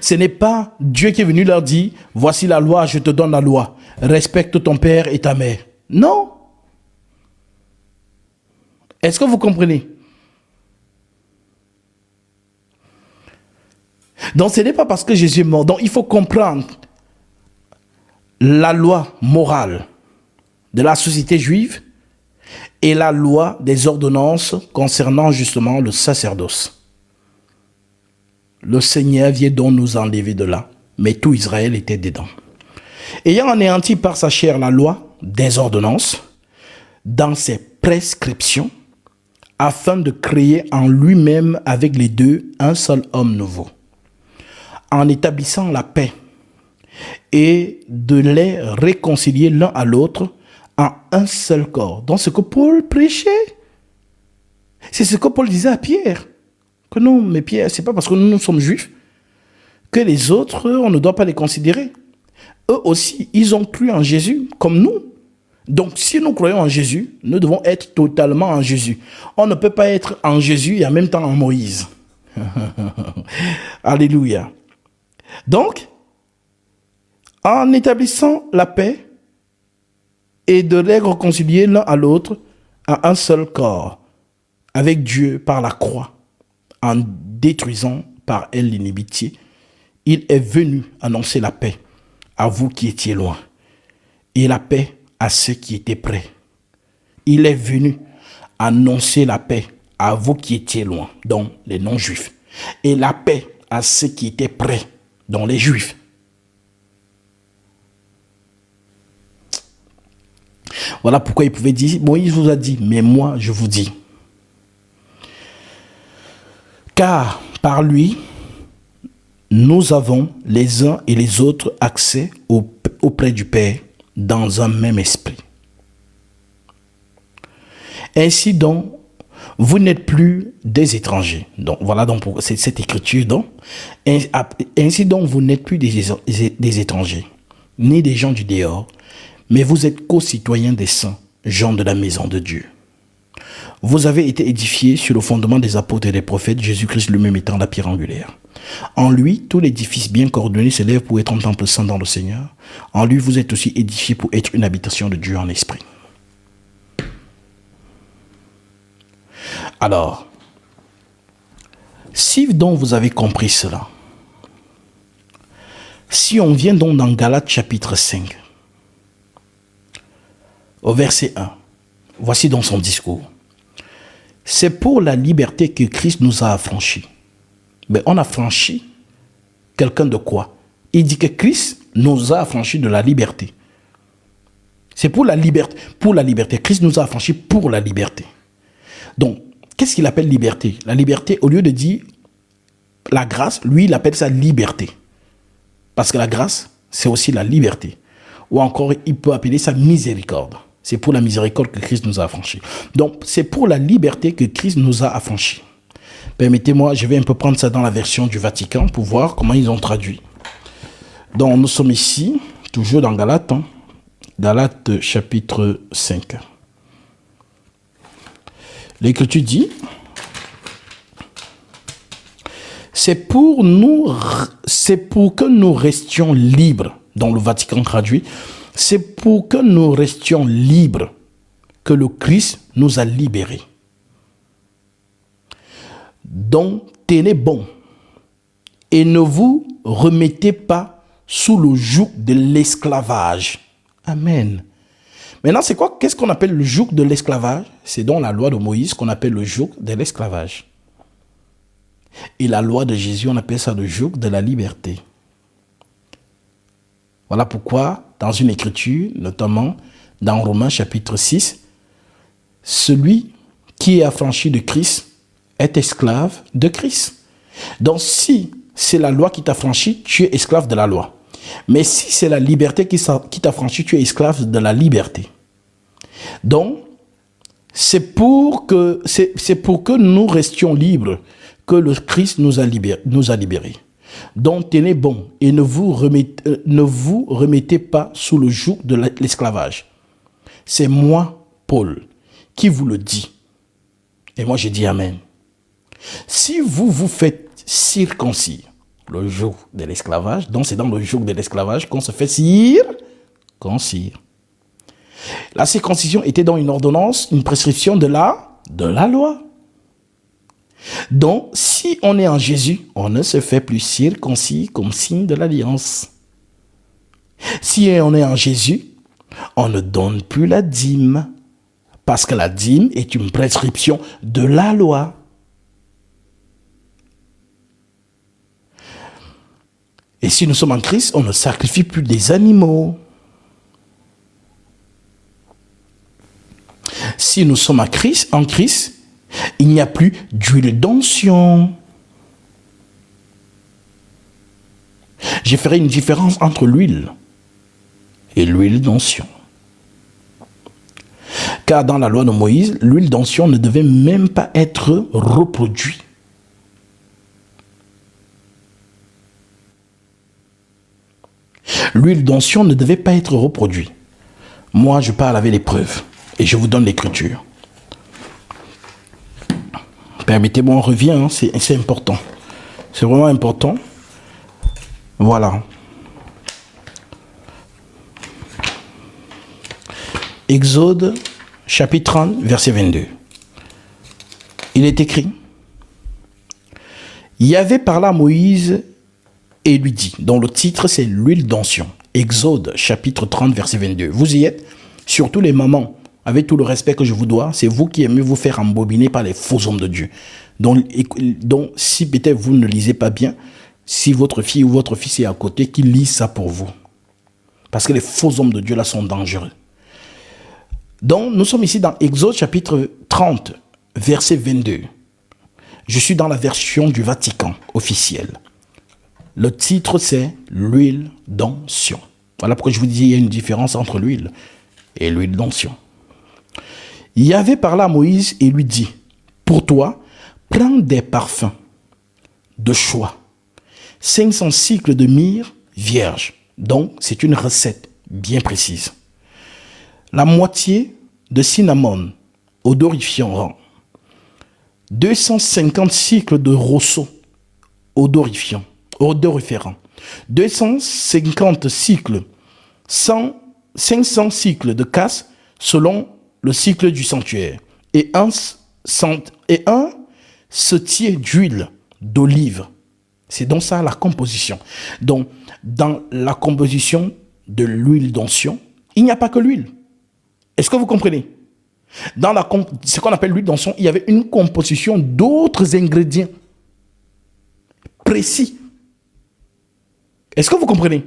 Ce n'est pas Dieu qui est venu leur dire, voici la loi, je te donne la loi. Respecte ton père et ta mère. Non. Est-ce que vous comprenez? Donc ce n'est pas parce que Jésus est mort. Donc il faut comprendre la loi morale de la société juive et la loi des ordonnances concernant justement le sacerdoce. Le Seigneur vient donc nous enlever de là, mais tout Israël était dedans. Ayant anéanti par sa chair la loi des ordonnances, dans ses prescriptions, afin de créer en lui-même avec les deux un seul homme nouveau, en établissant la paix et de les réconcilier l'un à l'autre en un seul corps. Donc ce que Paul prêchait, c'est ce que Paul disait à Pierre. Que non, mais Pierre, c'est pas parce que nous sommes juifs que les autres, on ne doit pas les considérer. Eux aussi, ils ont cru en Jésus comme nous. Donc si nous croyons en Jésus, nous devons être totalement en Jésus. On ne peut pas être en Jésus et en même temps en Moïse. Alléluia. Donc, en établissant la paix et de les réconcilier l'un à l'autre à un seul corps, avec Dieu par la croix, en détruisant par elle l'inimitié, il est venu annoncer la paix à vous qui étiez loin et la paix à ceux qui étaient près. Il est venu annoncer la paix à vous qui étiez loin, dont les non-juifs, et la paix à ceux qui étaient près, dont les juifs. Voilà pourquoi il pouvait dire, Moïse vous a dit, mais moi je vous dis. Car par lui, nous avons les uns et les autres accès auprès du Père dans un même esprit. Ainsi donc, vous n'êtes plus des étrangers. Donc voilà donc pour cette écriture. Donc, ainsi donc, vous n'êtes plus des étrangers, ni des gens du dehors, mais vous êtes co-citoyens des saints, gens de la maison de Dieu. Vous avez été édifiés sur le fondement des apôtres et des prophètes, Jésus-Christ lui-même étant la pierre angulaire. En lui, tout l'édifice bien coordonné s'élève pour être un temple saint dans le Seigneur. En lui, vous êtes aussi édifiés pour être une habitation de Dieu en esprit. Alors, si donc vous avez compris cela, si on vient donc dans Galates chapitre 5, au verset 1, voici donc son discours. C'est pour la liberté que Christ nous a affranchis. Mais on a franchi quelqu'un de quoi? Il dit que Christ nous a affranchis de la liberté. C'est pour la liberté. Pour la liberté. Christ nous a affranchis pour la liberté. Donc, qu'est-ce qu'il appelle liberté? La liberté, au lieu de dire la grâce, lui, il appelle ça liberté. Parce que la grâce, c'est aussi la liberté. Ou encore, il peut appeler ça miséricorde. C'est pour la miséricorde que Christ nous a affranchis. Donc, c'est pour la liberté que Christ nous a affranchis. Permettez-moi, je vais un peu prendre ça dans la version du Vatican pour voir comment ils ont traduit. Donc, nous sommes ici, toujours dans Galates, Galates chapitre 5. L'Écriture dit, c'est pour que nous restions libres, dans le Vatican traduit, c'est pour que nous restions libres que le Christ nous a libérés. Donc, tenez bon et ne vous remettez pas sous le joug de l'esclavage. Amen. Maintenant, c'est quoi? Qu'est-ce qu'on appelle le joug de l'esclavage? C'est dans la loi de Moïse qu'on appelle le joug de l'esclavage. Et la loi de Jésus, on appelle ça le joug de la liberté. Voilà pourquoi, dans une écriture, notamment dans Romains chapitre 6, celui qui est affranchi de Christ est esclave de Christ. Donc, si c'est la loi qui t'affranchit, tu es esclave de la loi. Mais si c'est la liberté qui t'affranchit, tu es esclave de la liberté. Donc, c'est pour que nous restions libres que le Christ nous a libérés. Donc, tenez bon et ne vous remettez pas sous le joug de l'esclavage. C'est moi, Paul, qui vous le dis. Et moi, je dis Amen. Si vous vous faites circoncire, le joug de l'esclavage, donc c'est dans le joug de l'esclavage qu'on se fait circoncire. La circoncision était dans une ordonnance, une prescription de la loi. Donc, si on est en Jésus, on ne se fait plus circoncis comme signe de l'alliance. Si on est en Jésus, on ne donne plus la dîme, parce que la dîme est une prescription de la loi. Et si nous sommes en Christ, on ne sacrifie plus des animaux. Si nous sommes en Christ, il n'y a plus d'huile d'onction. Je ferai une différence entre l'huile et l'huile d'onction. Car dans la loi de Moïse, l'huile d'onction ne devait même pas être reproduite. L'huile d'onction ne devait pas être reproduite. Moi, je parle avec les preuves et je vous donne l'écriture. Permettez-moi, on revient, hein, c'est important. C'est vraiment important. Voilà. Exode, chapitre 30, verset 22. Il est écrit, Yahvé parla à Moïse et lui dit, dont le titre c'est l'huile d'onction. Exode, chapitre 30, verset 22. Vous y êtes, surtout les mamans, avec tout le respect que je vous dois, c'est vous qui aimez vous faire embobiner par les faux hommes de Dieu. Donc si peut-être vous ne lisez pas bien, si votre fille ou votre fils est à côté, qu'il lise ça pour vous. Parce que les faux hommes de Dieu là sont dangereux. Donc nous sommes ici dans Exode chapitre 30, verset 22. Je suis dans la version du Vatican officielle. Le titre c'est l'huile d'onction. Voilà pourquoi je vous dis il y a une différence entre l'huile et l'huile d'onction. Yahvé parla à Moïse et lui dit, pour toi, prends des parfums de choix, 500 cycles de myrrhe vierge. Donc, c'est une recette bien précise. La moitié de cinnamon odorifiant, 250 cycles de roseau odoriférant, 250 cycles, 500 cycles de casse selon le cycle du sanctuaire, et un setier d'huile d'olive. C'est donc ça la composition. Donc, dans la composition de l'huile d'onction, il n'y a pas que l'huile. Est-ce que vous comprenez? Dans ce qu'on appelle l'huile d'onction, il y avait une composition d'autres ingrédients précis. Est-ce que vous comprenez?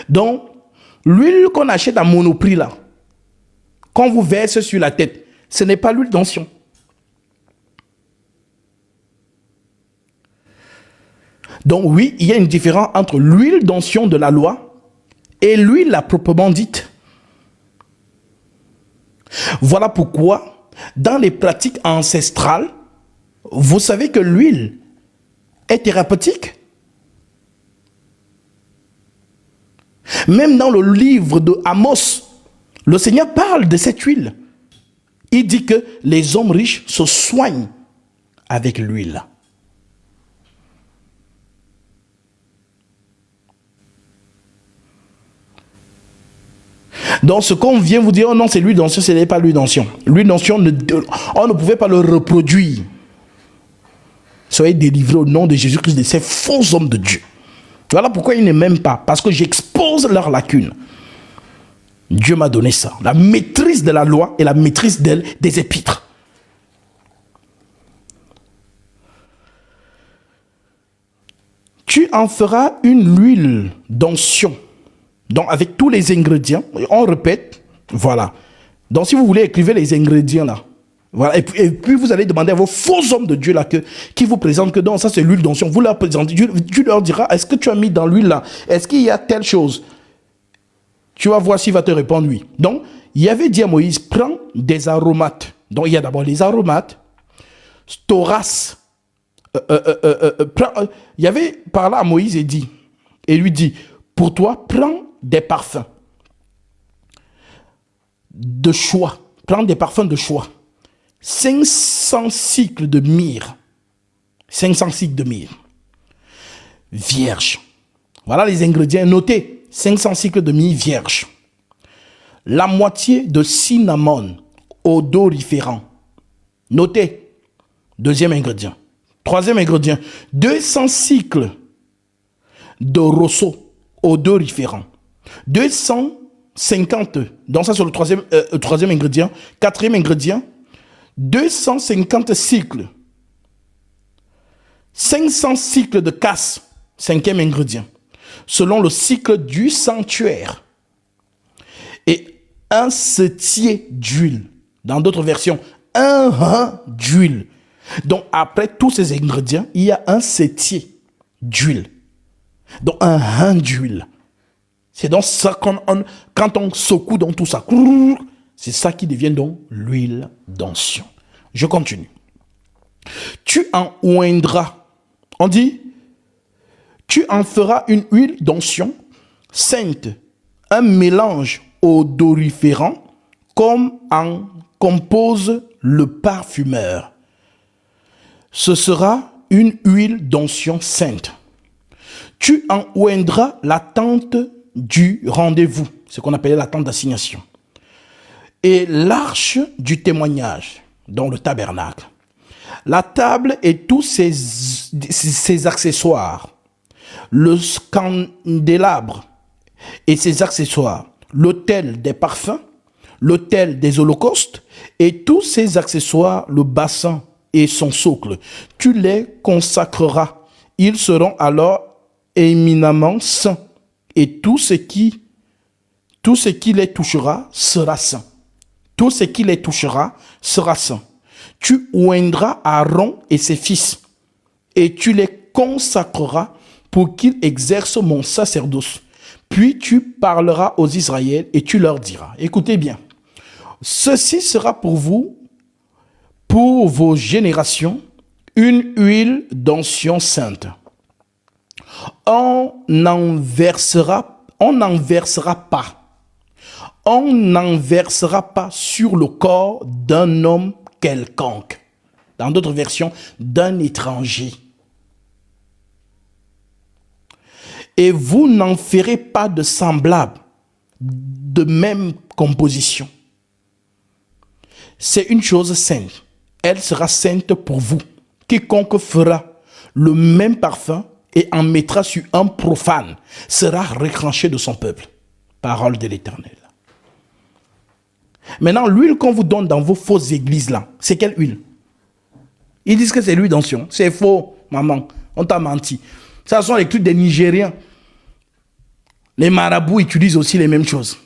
Donc, l'huile qu'on achète à Monoprix là, qu'on vous verse sur la tête, ce n'est pas l'huile d'onction. Donc oui, il y a une différence entre l'huile d'onction de la loi et l'huile à proprement dite. Voilà pourquoi, dans les pratiques ancestrales, vous savez que l'huile est thérapeutique. Même dans le livre de Amos, le Seigneur parle de cette huile. Il dit que les hommes riches se soignent avec l'huile. Donc ce qu'on vient vous dire, oh non, c'est l'huile d'onction, ce n'est pas l'huile d'onction. L'huile d'onction, on ne pouvait pas le reproduire. soyez délivrés au nom de Jésus-Christ de ces faux hommes de Dieu. Voilà pourquoi ils ne m'aiment pas, parce que j'expose leurs lacunes. Dieu m'a donné ça, la maîtrise de la loi et la maîtrise des épîtres. Tu en feras une huile d'onction, donc avec tous les ingrédients, on répète, voilà. Donc si vous voulez, écrivez les ingrédients là. Voilà. Et puis vous allez demander à vos faux hommes de Dieu là qui vous présentent que non, ça c'est l'huile d'onction. Vous leur présentez, Dieu leur dira, est-ce que tu as mis dans l'huile là? Est-ce qu'il y a telle chose? Tu vas voir s'il va te répondre oui. Donc, il y avait dit à Moïse, prends des aromates. Donc, il y a d'abord les aromates, storas. Il y avait parlé à Moïse et lui dit, pour toi, prends des parfums de choix. Prends des parfums de choix. 500 cycles de myrrhe. 500 cycles de myrrhe. Vierge. Voilà les ingrédients notés. 500 cycles de myrrhe vierge. La moitié de cinnamon odoriférant. Notez. Deuxième ingrédient. Troisième ingrédient. 200 cycles de roseau odoriférant. 250. Donc ça c'est le troisième ingrédient. Quatrième ingrédient. 250 cycles. 500 cycles de casse. Cinquième ingrédient. Selon le cycle du sanctuaire. Et un septier d'huile. Dans d'autres versions, un rein d'huile. Donc, après tous ces ingrédients, il y a un septier d'huile. Donc, un rein d'huile. C'est donc ça quand on secoue dans tout ça. C'est ça qui devient donc l'huile d'onction. Je continue. Tu en oindras. On dit, tu en feras une huile d'onction sainte, un mélange odoriférant comme en compose le parfumeur. Ce sera une huile d'onction sainte. Tu en oindras la tente du rendez-vous, ce qu'on appelait la tente d'assignation, et l'arche du témoignage, dans le tabernacle, la table et tous ses accessoires, le candélabre et ses accessoires, l'autel des parfums, l'autel des holocaustes et tous ses accessoires, le bassin et son socle. Tu les consacreras. Ils seront alors éminemment saints et tout ce qui les touchera sera saint. Tout ce qui les touchera sera saint. Tu oindras Aaron et ses fils et tu les consacreras pour qu'ils exercent mon sacerdoce. Puis tu parleras aux Israéliens et tu leur diras, écoutez bien, ceci sera pour vous, pour vos générations, une huile d'onction sainte. On n'en versera pas sur le corps d'un homme quelconque. Dans d'autres versions, d'un étranger. Et vous n'en ferez pas de semblable, de même composition. C'est une chose sainte. Elle sera sainte pour vous. Quiconque fera le même parfum et en mettra sur un profane sera retranché de son peuple. Parole de l'Éternel. Maintenant, l'huile qu'on vous donne dans vos fausses églises là, c'est quelle huile? Ils disent que c'est l'huile d'onction. C'est faux, maman. On t'a menti. Ça sont les trucs des Nigériens. Les marabouts utilisent aussi les mêmes choses.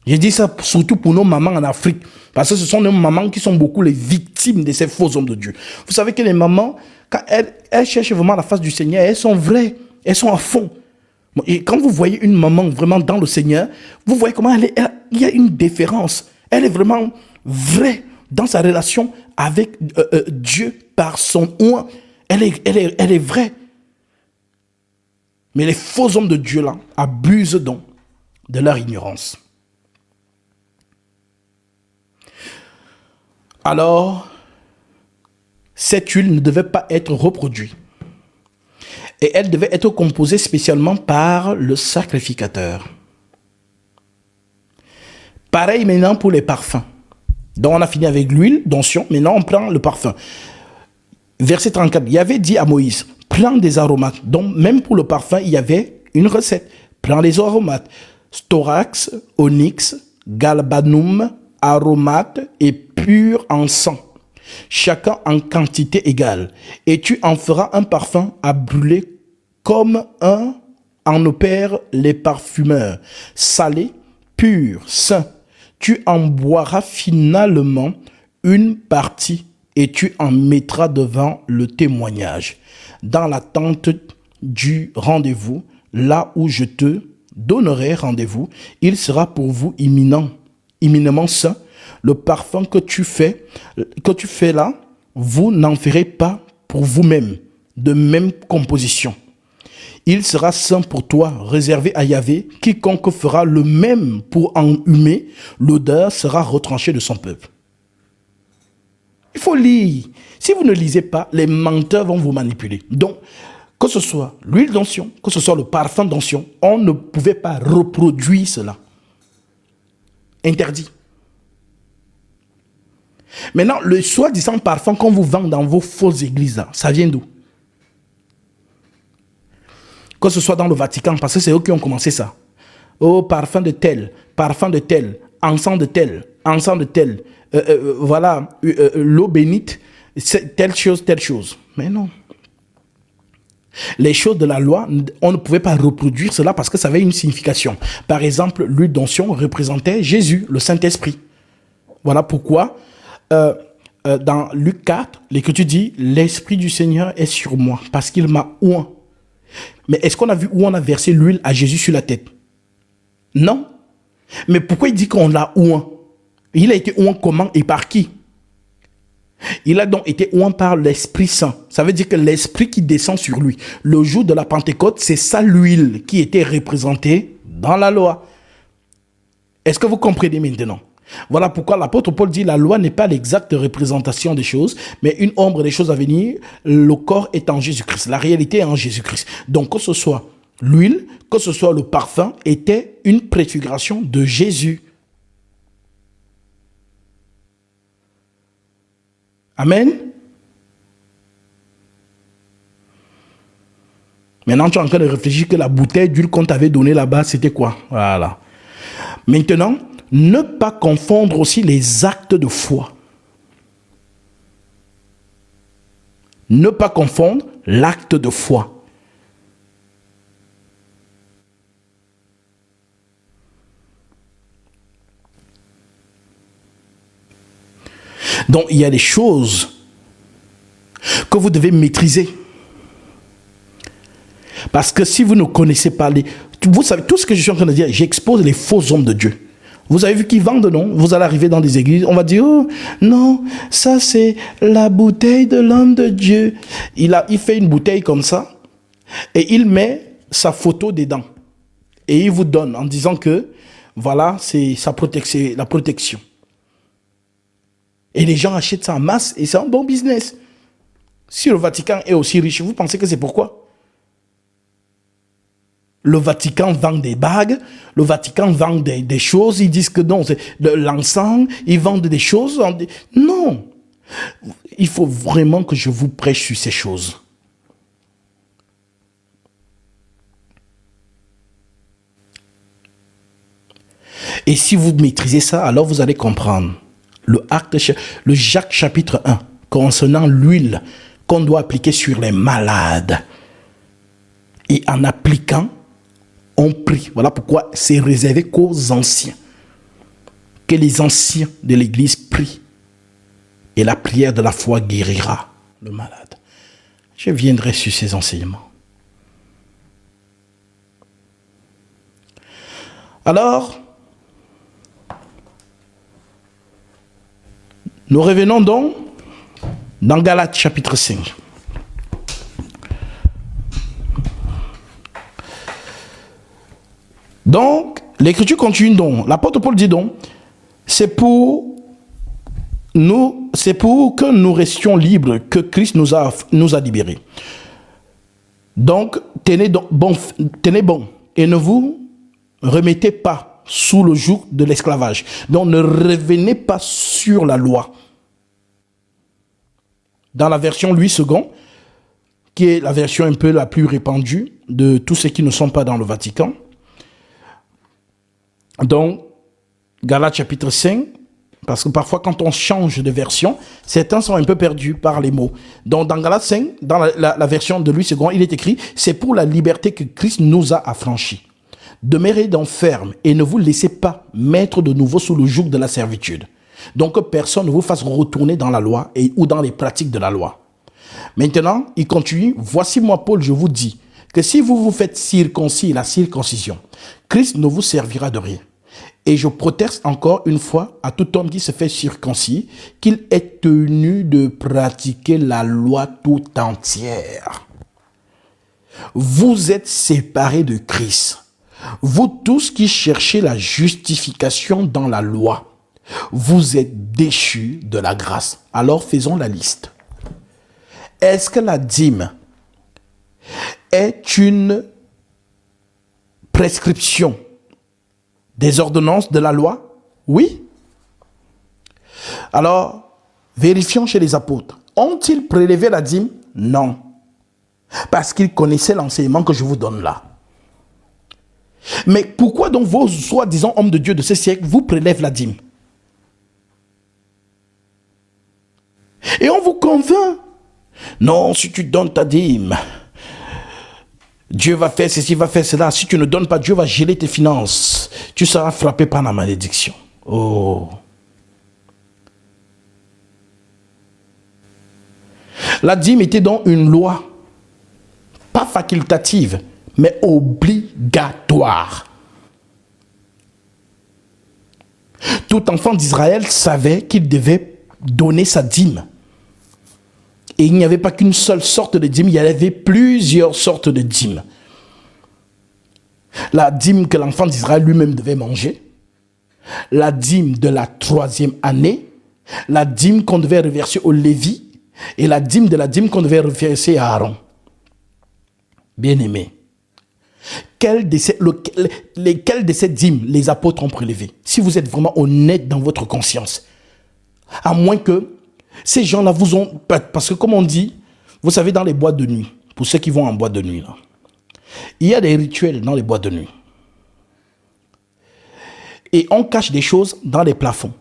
Je dis ça surtout pour nos mamans en Afrique. Parce que ce sont nos mamans qui sont beaucoup les victimes de ces faux hommes de Dieu. Vous savez que les mamans, quand elles cherchent vraiment la face du Seigneur, elles sont vraies. Elles sont à fond. Et quand vous voyez une maman vraiment dans le Seigneur, vous voyez comment il y a une différence. Elle est vraiment vraie dans sa relation avec Dieu par son oint. Elle est vraie. Mais les faux hommes de Dieu là abusent donc de leur ignorance. Alors, cette huile ne devait pas être reproduite. Et elle devait être composée spécialement par le sacrificateur. Pareil maintenant pour les parfums. Donc on a fini avec l'huile d'onction, maintenant on prend le parfum. Verset 34, il avait dit à Moïse, prends des aromates. Donc même pour le parfum, il y avait une recette. Prends des aromates, storax, onyx, galbanum, aromates et pur encens, chacun en quantité égale. Et tu en feras un parfum à brûler comme en opèrent les parfumeurs, salé, pur, sain. Tu en boiras finalement une partie et tu en mettras devant le témoignage, dans la tente du rendez-vous, là où je te donnerai rendez-vous. Il sera pour vous imminemment saint. Le parfum que tu fais là, vous n'en ferez pas pour vous-même, de même composition. Il sera saint pour toi, réservé à Yahvé. Quiconque fera le même pour en humer, l'odeur sera retranchée de son peuple. Il faut lire. Si vous ne lisez pas, les menteurs vont vous manipuler. Donc, que ce soit l'huile d'onction, que ce soit le parfum d'onction, on ne pouvait pas reproduire cela. Interdit. Maintenant, le soi-disant parfum qu'on vous vend dans vos fausses églises, là, ça vient d'où? Que ce soit dans le Vatican, parce que c'est eux qui ont commencé ça. Oh, parfum de tel, encens de tel, voilà, l'eau bénite, telle chose. Mais non. Les choses de la loi, on ne pouvait pas reproduire cela parce que ça avait une signification. Par exemple, l'huile d'onction représentait Jésus, le Saint-Esprit. Voilà pourquoi, dans Luc 4, l'Écriture dit, l'Esprit du Seigneur est sur moi parce qu'il m'a oint. Mais est-ce qu'on a vu où on a versé l'huile à Jésus sur la tête? Non. Mais pourquoi il dit qu'on l'a oint? Il a été oint comment et par qui? Il a donc été oint par l'Esprit Saint. Ça veut dire que l'Esprit qui descend sur lui. Le jour de la Pentecôte, c'est ça l'huile qui était représentée dans la loi. Est-ce que vous comprenez maintenant? Voilà pourquoi l'apôtre Paul dit la loi n'est pas l'exacte représentation des choses, mais une ombre des choses à venir. Le corps est en Jésus-Christ. La réalité est en Jésus-Christ. Donc que ce soit l'huile, que ce soit le parfum, était une préfiguration de Jésus. Amen. Maintenant, tu es en train de réfléchir que la bouteille d'huile qu'on t'avait donnée là-bas, c'était quoi? Voilà. Maintenant, ne pas confondre aussi les actes de foi. Ne pas confondre l'acte de foi. Donc, il y a des choses que vous devez maîtriser. Parce que si vous ne connaissez pas vous savez, tout ce que je suis en train de dire, j'expose les faux hommes de Dieu. Vous avez vu qu'ils vendent, non? Vous allez arriver dans des églises, on va dire, oh, non, ça c'est la bouteille de l'homme de Dieu. Il fait une bouteille comme ça, et il met sa photo dedans. Et il vous donne en disant que, voilà, c'est la protection. Et les gens achètent ça en masse, et c'est un bon business. Si le Vatican est aussi riche, vous pensez que c'est pourquoi? Le Vatican vend des bagues, le Vatican vend des choses, ils disent que non, c'est de l'encens, ils vendent des choses. Non, il faut vraiment que je vous prêche sur ces choses. Et si vous maîtrisez ça, alors vous allez comprendre le Jacques chapitre 1, concernant l'huile qu'on doit appliquer sur les malades. Et en appliquant, on prie. Voilà pourquoi c'est réservé qu'aux anciens. Que les anciens de l'église prient. Et la prière de la foi guérira le malade. Je viendrai sur ces enseignements. Alors, nous revenons donc dans Galates chapitre 5. Donc, l'écriture continue donc. L'apôtre Paul dit donc, c'est pour que nous restions libres que Christ nous a libérés. Donc, tenez bon et ne vous remettez pas sous le joug de l'esclavage. Donc ne revenez pas sur la loi. Dans la version Louis II, qui est la version un peu la plus répandue de tous ceux qui ne sont pas dans le Vatican. Donc, Galates chapitre 5, parce que parfois quand on change de version, certains sont un peu perdus par les mots. Donc dans Galates 5, dans la version de Louis II, il est écrit « C'est pour la liberté que Christ nous a affranchis. Demeurez donc ferme et ne vous laissez pas mettre de nouveau sous le joug de la servitude. Donc que personne ne vous fasse retourner dans la loi ou dans les pratiques de la loi. » Maintenant, il continue. « Voici moi, Paul, je vous dis que si vous vous faites circoncis la circoncision, Christ ne vous servira de rien. Et je proteste encore une fois à tout homme qui se fait circoncis qu'il est tenu de pratiquer la loi tout entière. Vous êtes séparés de Christ. Vous tous qui cherchez la justification dans la loi, vous êtes déchus de la grâce. » Alors faisons la liste. Est-ce que la dîme est une prescription des ordonnances de la loi? Oui. Alors, vérifions chez les apôtres. Ont-ils prélevé la dîme? Non. Parce qu'ils connaissaient l'enseignement que je vous donne là. Mais pourquoi donc vos soi-disant hommes de Dieu de ce siècle vous prélèvent la dîme? Et on vous convainc. Non, si tu donnes ta dîme, Dieu va faire ceci, va faire cela. Si tu ne donnes pas, Dieu va geler tes finances. Tu seras frappé par la malédiction. Oh. La dîme était donc une loi, pas facultative, mais obligatoire. Tout enfant d'Israël savait qu'il devait donner sa dîme. Et il n'y avait pas qu'une seule sorte de dîme, il y avait plusieurs sortes de dîmes. La dîme que l'enfant d'Israël lui-même devait manger, la dîme de la 3e année, la dîme qu'on devait reverser au Lévi, et la dîme qu'on devait reverser à Aaron. Bien-aimés, lesquelles de ces dîmes les apôtres ont prélevées? Si vous êtes vraiment honnête dans votre conscience, à moins que ces gens-là vous ont... Parce que comme on dit, vous savez, dans les boîtes de nuit, pour ceux qui vont en boîte de nuit, là, il y a des rituels dans les boîtes de nuit. Et on cache des choses dans les plafonds.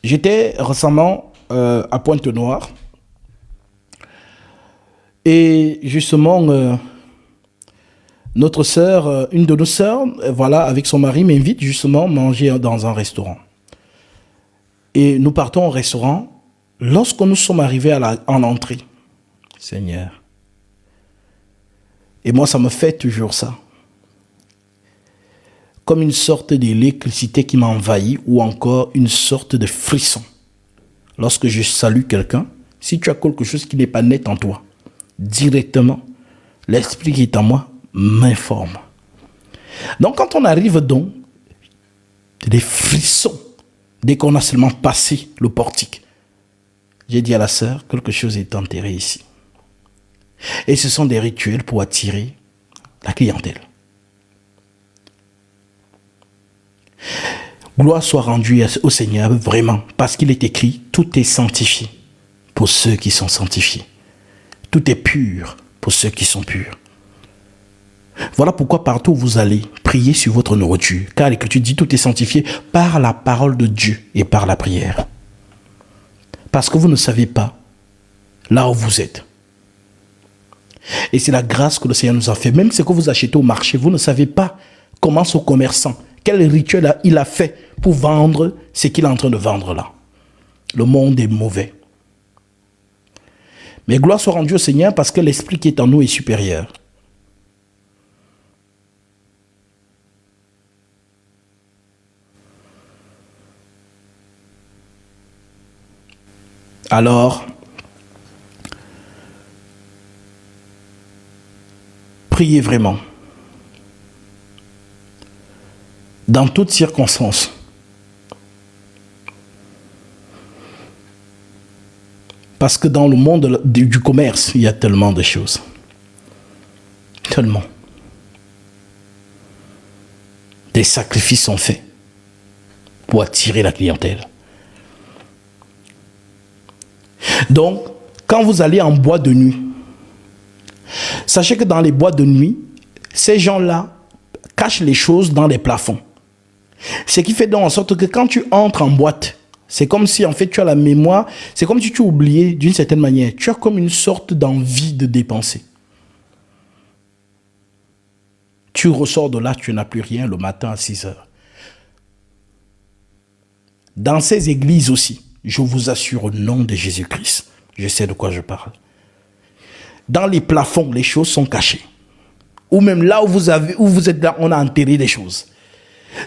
J'étais récemment à Pointe-Noire. Et justement, notre sœur, une de nos sœurs, voilà, avec son mari, m'invite justement manger dans un restaurant. Et nous partons au restaurant. Lorsque nous sommes arrivés en entrée, Seigneur, et moi ça me fait toujours ça, comme une sorte d'électricité qui m'envahit ou encore une sorte de frisson. Lorsque je salue quelqu'un, si tu as quelque chose qui n'est pas net en toi, directement, l'esprit qui est en moi m'informe. Donc quand on arrive donc, des frissons, dès qu'on a seulement passé le portique, j'ai dit à la sœur, quelque chose est enterré ici. Et ce sont des rituels pour attirer la clientèle. Gloire soit rendue au Seigneur, vraiment, parce qu'il est écrit, tout est sanctifié pour ceux qui sont sanctifiés. Tout est pur pour ceux qui sont purs. Voilà pourquoi partout où vous allez, priez sur votre nourriture, car l'Écriture dit tout est sanctifié par la parole de Dieu et par la prière. Parce que vous ne savez pas là où vous êtes. Et c'est la grâce que le Seigneur nous a fait. Même ce que vous achetez au marché, vous ne savez pas comment ce commerçant, quel rituel il a fait pour vendre ce qu'il est en train de vendre là. Le monde est mauvais. Mais gloire soit rendue au Seigneur parce que l'esprit qui est en nous est supérieur. Alors, priez vraiment. Dans toutes circonstances. Parce que dans le monde du commerce, il y a tellement de choses. Tellement. Des sacrifices sont faits pour attirer la clientèle. Donc, quand vous allez en boîte de nuit, sachez que dans les boîtes de nuit, ces gens-là cachent les choses dans les plafonds. Ce qui fait donc en sorte que quand tu entres en boîte, c'est comme si en fait tu as la mémoire, c'est comme si tu oubliais d'une certaine manière. Tu as comme une sorte d'envie de dépenser. Tu ressors de là, tu n'as plus rien le matin à 6 heures. Dans ces églises aussi, je vous assure au nom de Jésus-Christ, je sais de quoi je parle. Dans les plafonds, les choses sont cachées. Ou même là où vous êtes là, on a enterré des choses.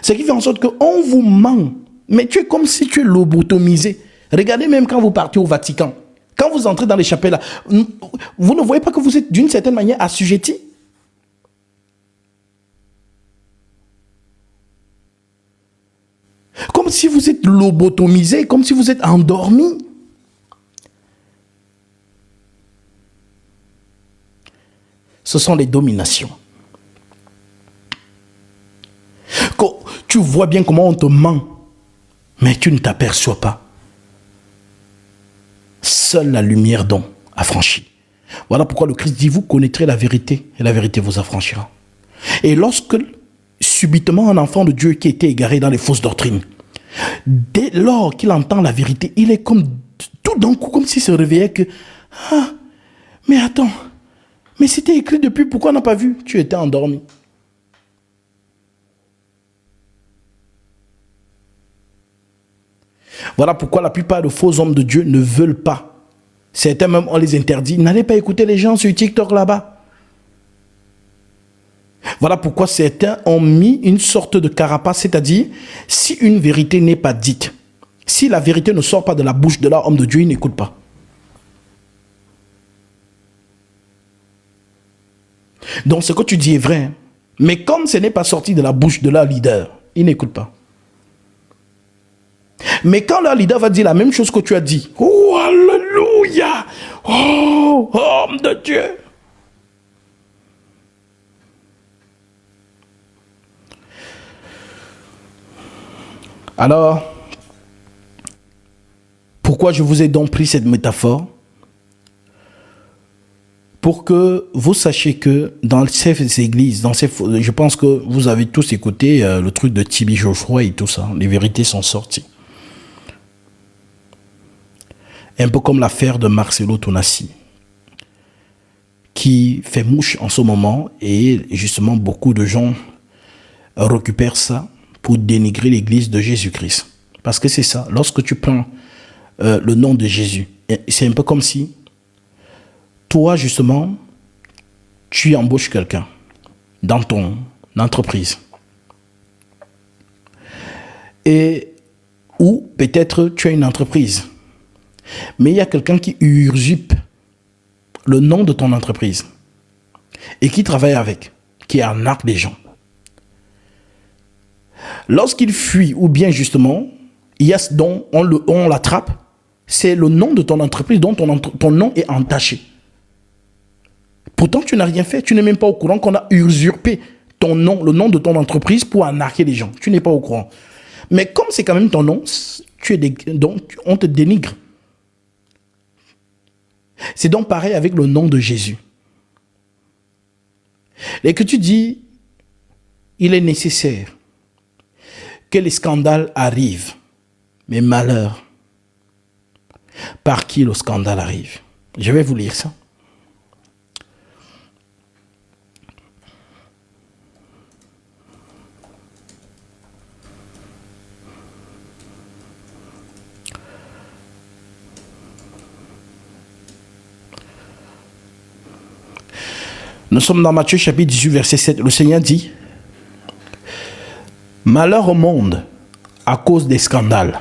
Ce qui fait en sorte qu'on vous ment. Mais tu es comme si tu es lobotomisé. Regardez même quand vous partez au Vatican. Quand vous entrez dans les chapelles, vous ne voyez pas que vous êtes d'une certaine manière assujetti. Comme si vous êtes lobotomisé, comme si vous êtes endormi. Ce sont les dominations. Quand tu vois bien comment on te ment, mais tu ne t'aperçois pas. Seule la lumière donc affranchit. Voilà pourquoi le Christ dit, vous connaîtrez la vérité et la vérité vous affranchira. Et lorsque subitement un enfant de Dieu qui était égaré dans les fausses doctrines, dès lors qu'il entend la vérité, il est comme tout d'un coup, comme s'il se réveillait que, ah, mais attends, mais c'était écrit depuis, pourquoi on n'a pas vu? Tu étais endormi. Voilà pourquoi la plupart de faux hommes de Dieu ne veulent pas. Certains même, on les interdit. N'allez pas écouter les gens sur TikTok là-bas. Voilà pourquoi certains ont mis une sorte de carapace, c'est-à-dire, si une vérité n'est pas dite, si la vérité ne sort pas de la bouche de l'homme de Dieu, il n'écoute pas. Donc ce que tu dis est vrai, hein. Mais comme ce n'est pas sorti de la bouche de leur leader, il n'écoute pas. Mais quand leur leader va dire la même chose que tu as dit, oh, alléluia, oh, homme de Dieu. Alors, pourquoi je vous ai donc pris cette métaphore? Pour que vous sachiez que dans ces églises, je pense que vous avez tous écouté le truc de Tibi Joshua et tout ça, les vérités sont sorties. Un peu comme l'affaire de Marcelo Tonassi, qui fait mouche en ce moment, et justement beaucoup de gens récupèrent ça pour dénigrer l'église de Jésus-Christ. Parce que c'est ça, lorsque tu prends le nom de Jésus, c'est un peu comme si toi, justement, tu embauches quelqu'un dans ton entreprise. Ou peut-être tu as une entreprise. Mais il y a quelqu'un qui usurpe le nom de ton entreprise et qui travaille avec, qui arnaque les gens. Lorsqu'il fuit, ou bien justement, il y a ce dont on l'attrape, c'est le nom de ton entreprise dont ton nom est entaché. Pourtant, tu n'as rien fait. Tu n'es même pas au courant qu'on a usurpé ton nom, le nom de ton entreprise pour arnaquer les gens. Tu n'es pas au courant. Mais comme c'est quand même ton nom, donc on te dénigre. C'est donc pareil avec le nom de Jésus. Et que tu dis, il est nécessaire que les scandales arrivent. Mais malheur, par qui le scandale arrive? Je vais vous lire ça. Nous sommes dans Matthieu chapitre 18, verset 7. Le Seigneur dit, « Malheur au monde à cause des scandales,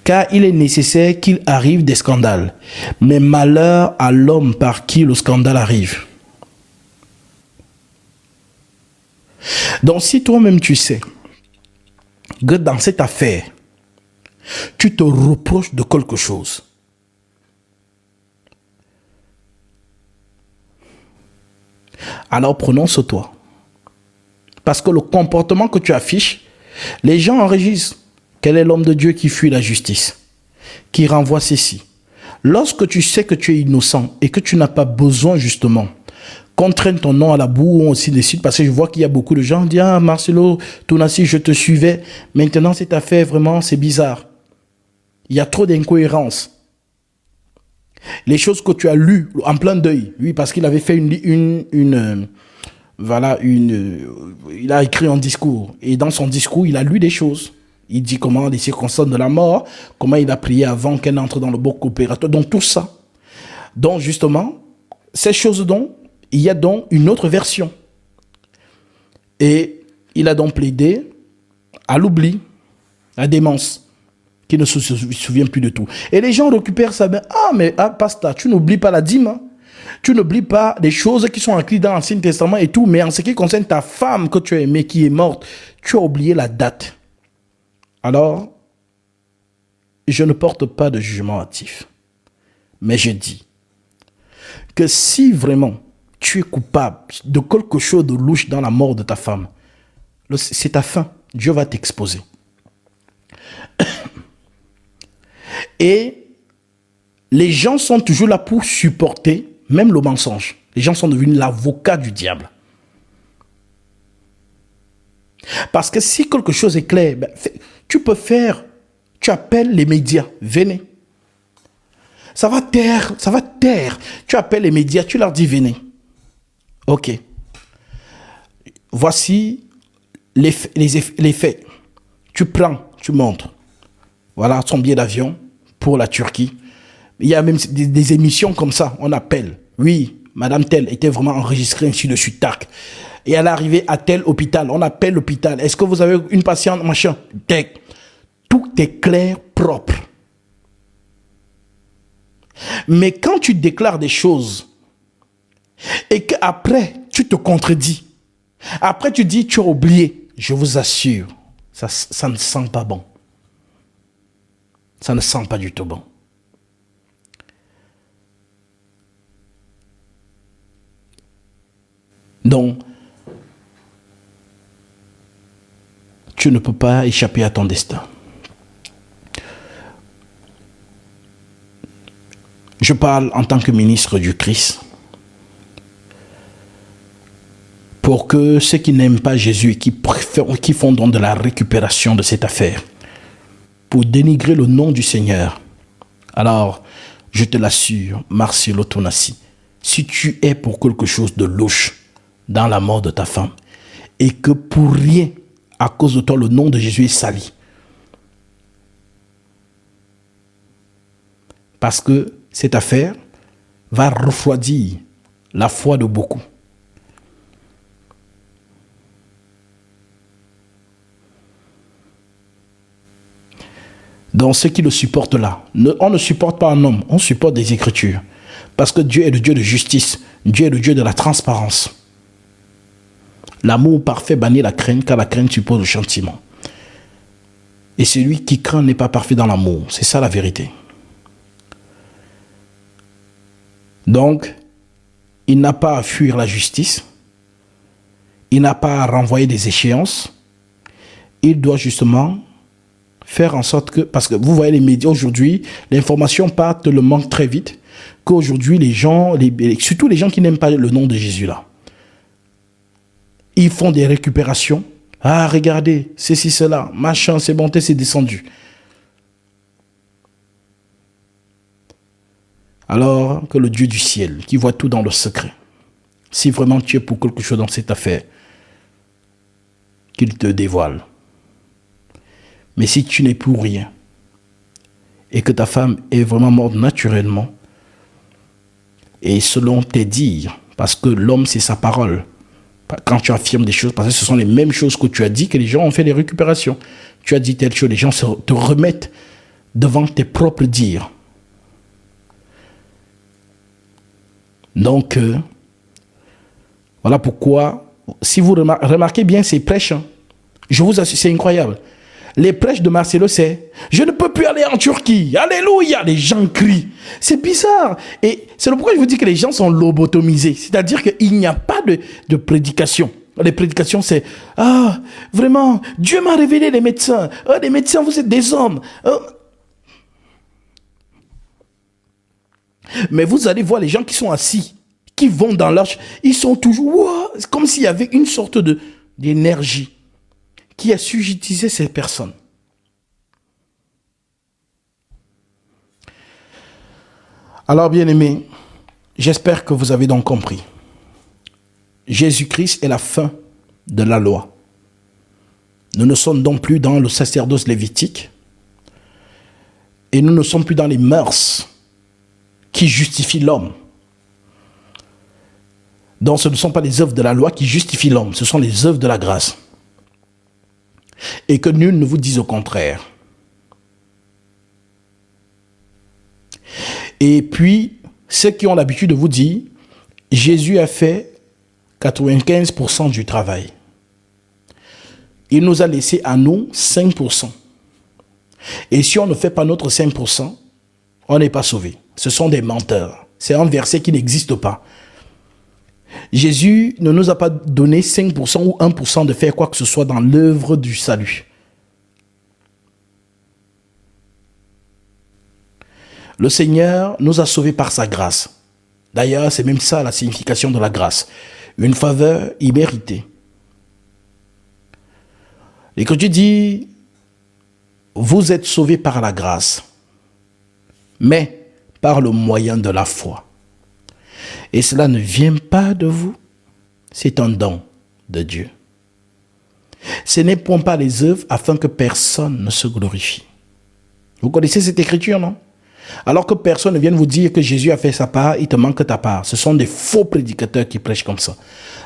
car il est nécessaire qu'il arrive des scandales, mais malheur à l'homme par qui le scandale arrive. » Donc si toi-même tu sais que dans cette affaire, tu te reproches de quelque chose, alors prononce-toi. Parce que le comportement que tu affiches, les gens enregistrent. Quel est l'homme de Dieu qui fuit la justice, qui renvoie ceci? Lorsque tu sais que tu es innocent et que tu n'as pas besoin justement qu'on traîne ton nom à la boue ou aussi de suite, parce que je vois qu'il y a beaucoup de gens qui disent « Ah, Marcelo Tounassi, je te suivais. Maintenant, cette affaire, vraiment, c'est bizarre. Il y a trop d'incohérences. » Les choses que tu as lues en plein deuil, oui, parce qu'il avait fait il a écrit un discours. Et dans son discours, il a lu des choses. Il dit comment les circonstances de la mort, comment il a prié avant qu'elle entre dans le bloc opératoire. Donc tout ça. Donc justement, ces choses dont il y a donc une autre version. Et il a donc plaidé à l'oubli, à la démence, qui ne se souvient plus de tout. Et les gens récupèrent ça. Pasteur, tu n'oublies pas la dîme, hein? Tu n'oublies pas des choses qui sont écrites dans l'Ancien Testament et tout, mais en ce qui concerne ta femme que tu as aimée, qui est morte, tu as oublié la date. Alors, je ne porte pas de jugement hâtif. Mais je dis que si vraiment tu es coupable de quelque chose de louche dans la mort de ta femme, c'est ta fin. Dieu va t'exposer. Et les gens sont toujours là pour supporter même le mensonge. Les gens sont devenus l'avocat du diable. Parce que si quelque chose est clair, tu appelles les médias, venez. Ça va taire. Tu appelles les médias, tu leur dis venez. Ok. Voici les faits. Tu prends, tu montres. Voilà son billet d'avion pour la Turquie. Il y a même des émissions comme ça, on appelle. Oui, Madame telle était vraiment enregistrée ainsi de suite, tac. Et elle est arrivée à tel hôpital, on appelle l'hôpital. Est-ce que vous avez une patiente, machin? Tout est clair, propre. Mais quand tu déclares des choses et qu'après, tu te contredis, après tu dis, tu as oublié, je vous assure, ça ne sent pas bon. Ça ne sent pas du tout bon. Donc, tu ne peux pas échapper à ton destin. Je parle en tant que ministre du Christ pour que ceux qui n'aiment pas Jésus et qui font donc de la récupération de cette affaire pour dénigrer le nom du Seigneur. Alors, je te l'assure, Marcelo Tounassi, si tu es pour quelque chose de louche dans la mort de ta femme et que pour rien, à cause de toi, le nom de Jésus est sali. Parce que cette affaire va refroidir la foi de beaucoup. Donc ceux qui le supportent là, on ne supporte pas un homme, on supporte des Écritures. Parce que Dieu est le Dieu de justice, Dieu est le Dieu de la transparence. L'amour parfait bannit la crainte, car la crainte suppose le châtiment. Et celui qui craint n'est pas parfait dans l'amour. C'est ça la vérité. Donc, il n'a pas à fuir la justice. Il n'a pas à renvoyer des échéances. Il doit justement faire en sorte que... Parce que vous voyez les médias aujourd'hui, l'information part tellement très vite qu'aujourd'hui, les gens, surtout les gens qui n'aiment pas le nom de Jésus là, ils font des récupérations. Ah, regardez, ceci, cela, machin, c'est monté, c'est descendu. Alors que le Dieu du ciel, qui voit tout dans le secret, si vraiment tu es pour quelque chose dans cette affaire, qu'il te dévoile. Mais si tu n'es pour rien, et que ta femme est vraiment morte naturellement, et selon tes dires, parce que l'homme c'est sa parole, quand tu affirmes des choses, parce que ce sont les mêmes choses que tu as dit que les gens ont fait des récupérations. Tu as dit telle chose, les gens te remettent devant tes propres dires. Donc, voilà pourquoi, si vous remarquez bien ces prêches, je vous assure, c'est incroyable. Les prêches de Marcelo, c'est « Je ne peux plus aller en Turquie. Alléluia !» Les gens crient. C'est bizarre. Et c'est pourquoi je vous dis que les gens sont lobotomisés. C'est-à-dire qu'il n'y a pas de prédication. les prédications, c'est « Ah, vraiment, Dieu m'a révélé les médecins. Ah, les médecins, vous êtes des hommes. Ah. » Mais vous allez voir les gens qui sont assis, qui vont dans l'arche, ils sont toujours... Wow, c'est comme s'il y avait une sorte d'énergie qui assujettisait ces personnes. Alors, bien-aimés, j'espère que vous avez donc compris. Jésus-Christ est la fin de la loi. Nous ne sommes donc plus dans le sacerdoce lévitique et nous ne sommes plus dans les mœurs qui justifient l'homme. Donc ce ne sont pas les œuvres de la loi qui justifient l'homme, ce sont les œuvres de la grâce. Et que nul ne vous dise au contraire. Et puis, ceux qui ont l'habitude de vous dire, Jésus a fait 95% du travail. Il nous a laissé à nous 5%. Et si on ne fait pas notre 5%, on n'est pas sauvé. Ce sont des menteurs. C'est un verset qui n'existe pas. Jésus ne nous a pas donné 5% ou 1% de faire quoi que ce soit dans l'œuvre du salut. Le Seigneur nous a sauvés par sa grâce. D'ailleurs, c'est même ça la signification de la grâce. Une faveur imméritée. Et que Dieu dit, vous êtes sauvés par la grâce, mais par le moyen de la foi. Et cela ne vient pas de vous, c'est un don de Dieu. Ce n'est point pas les œuvres afin que personne ne se glorifie. Vous connaissez cette écriture, non? Alors que personne ne vienne vous dire que Jésus a fait sa part, il te manque ta part. Ce sont des faux prédicateurs qui prêchent comme ça.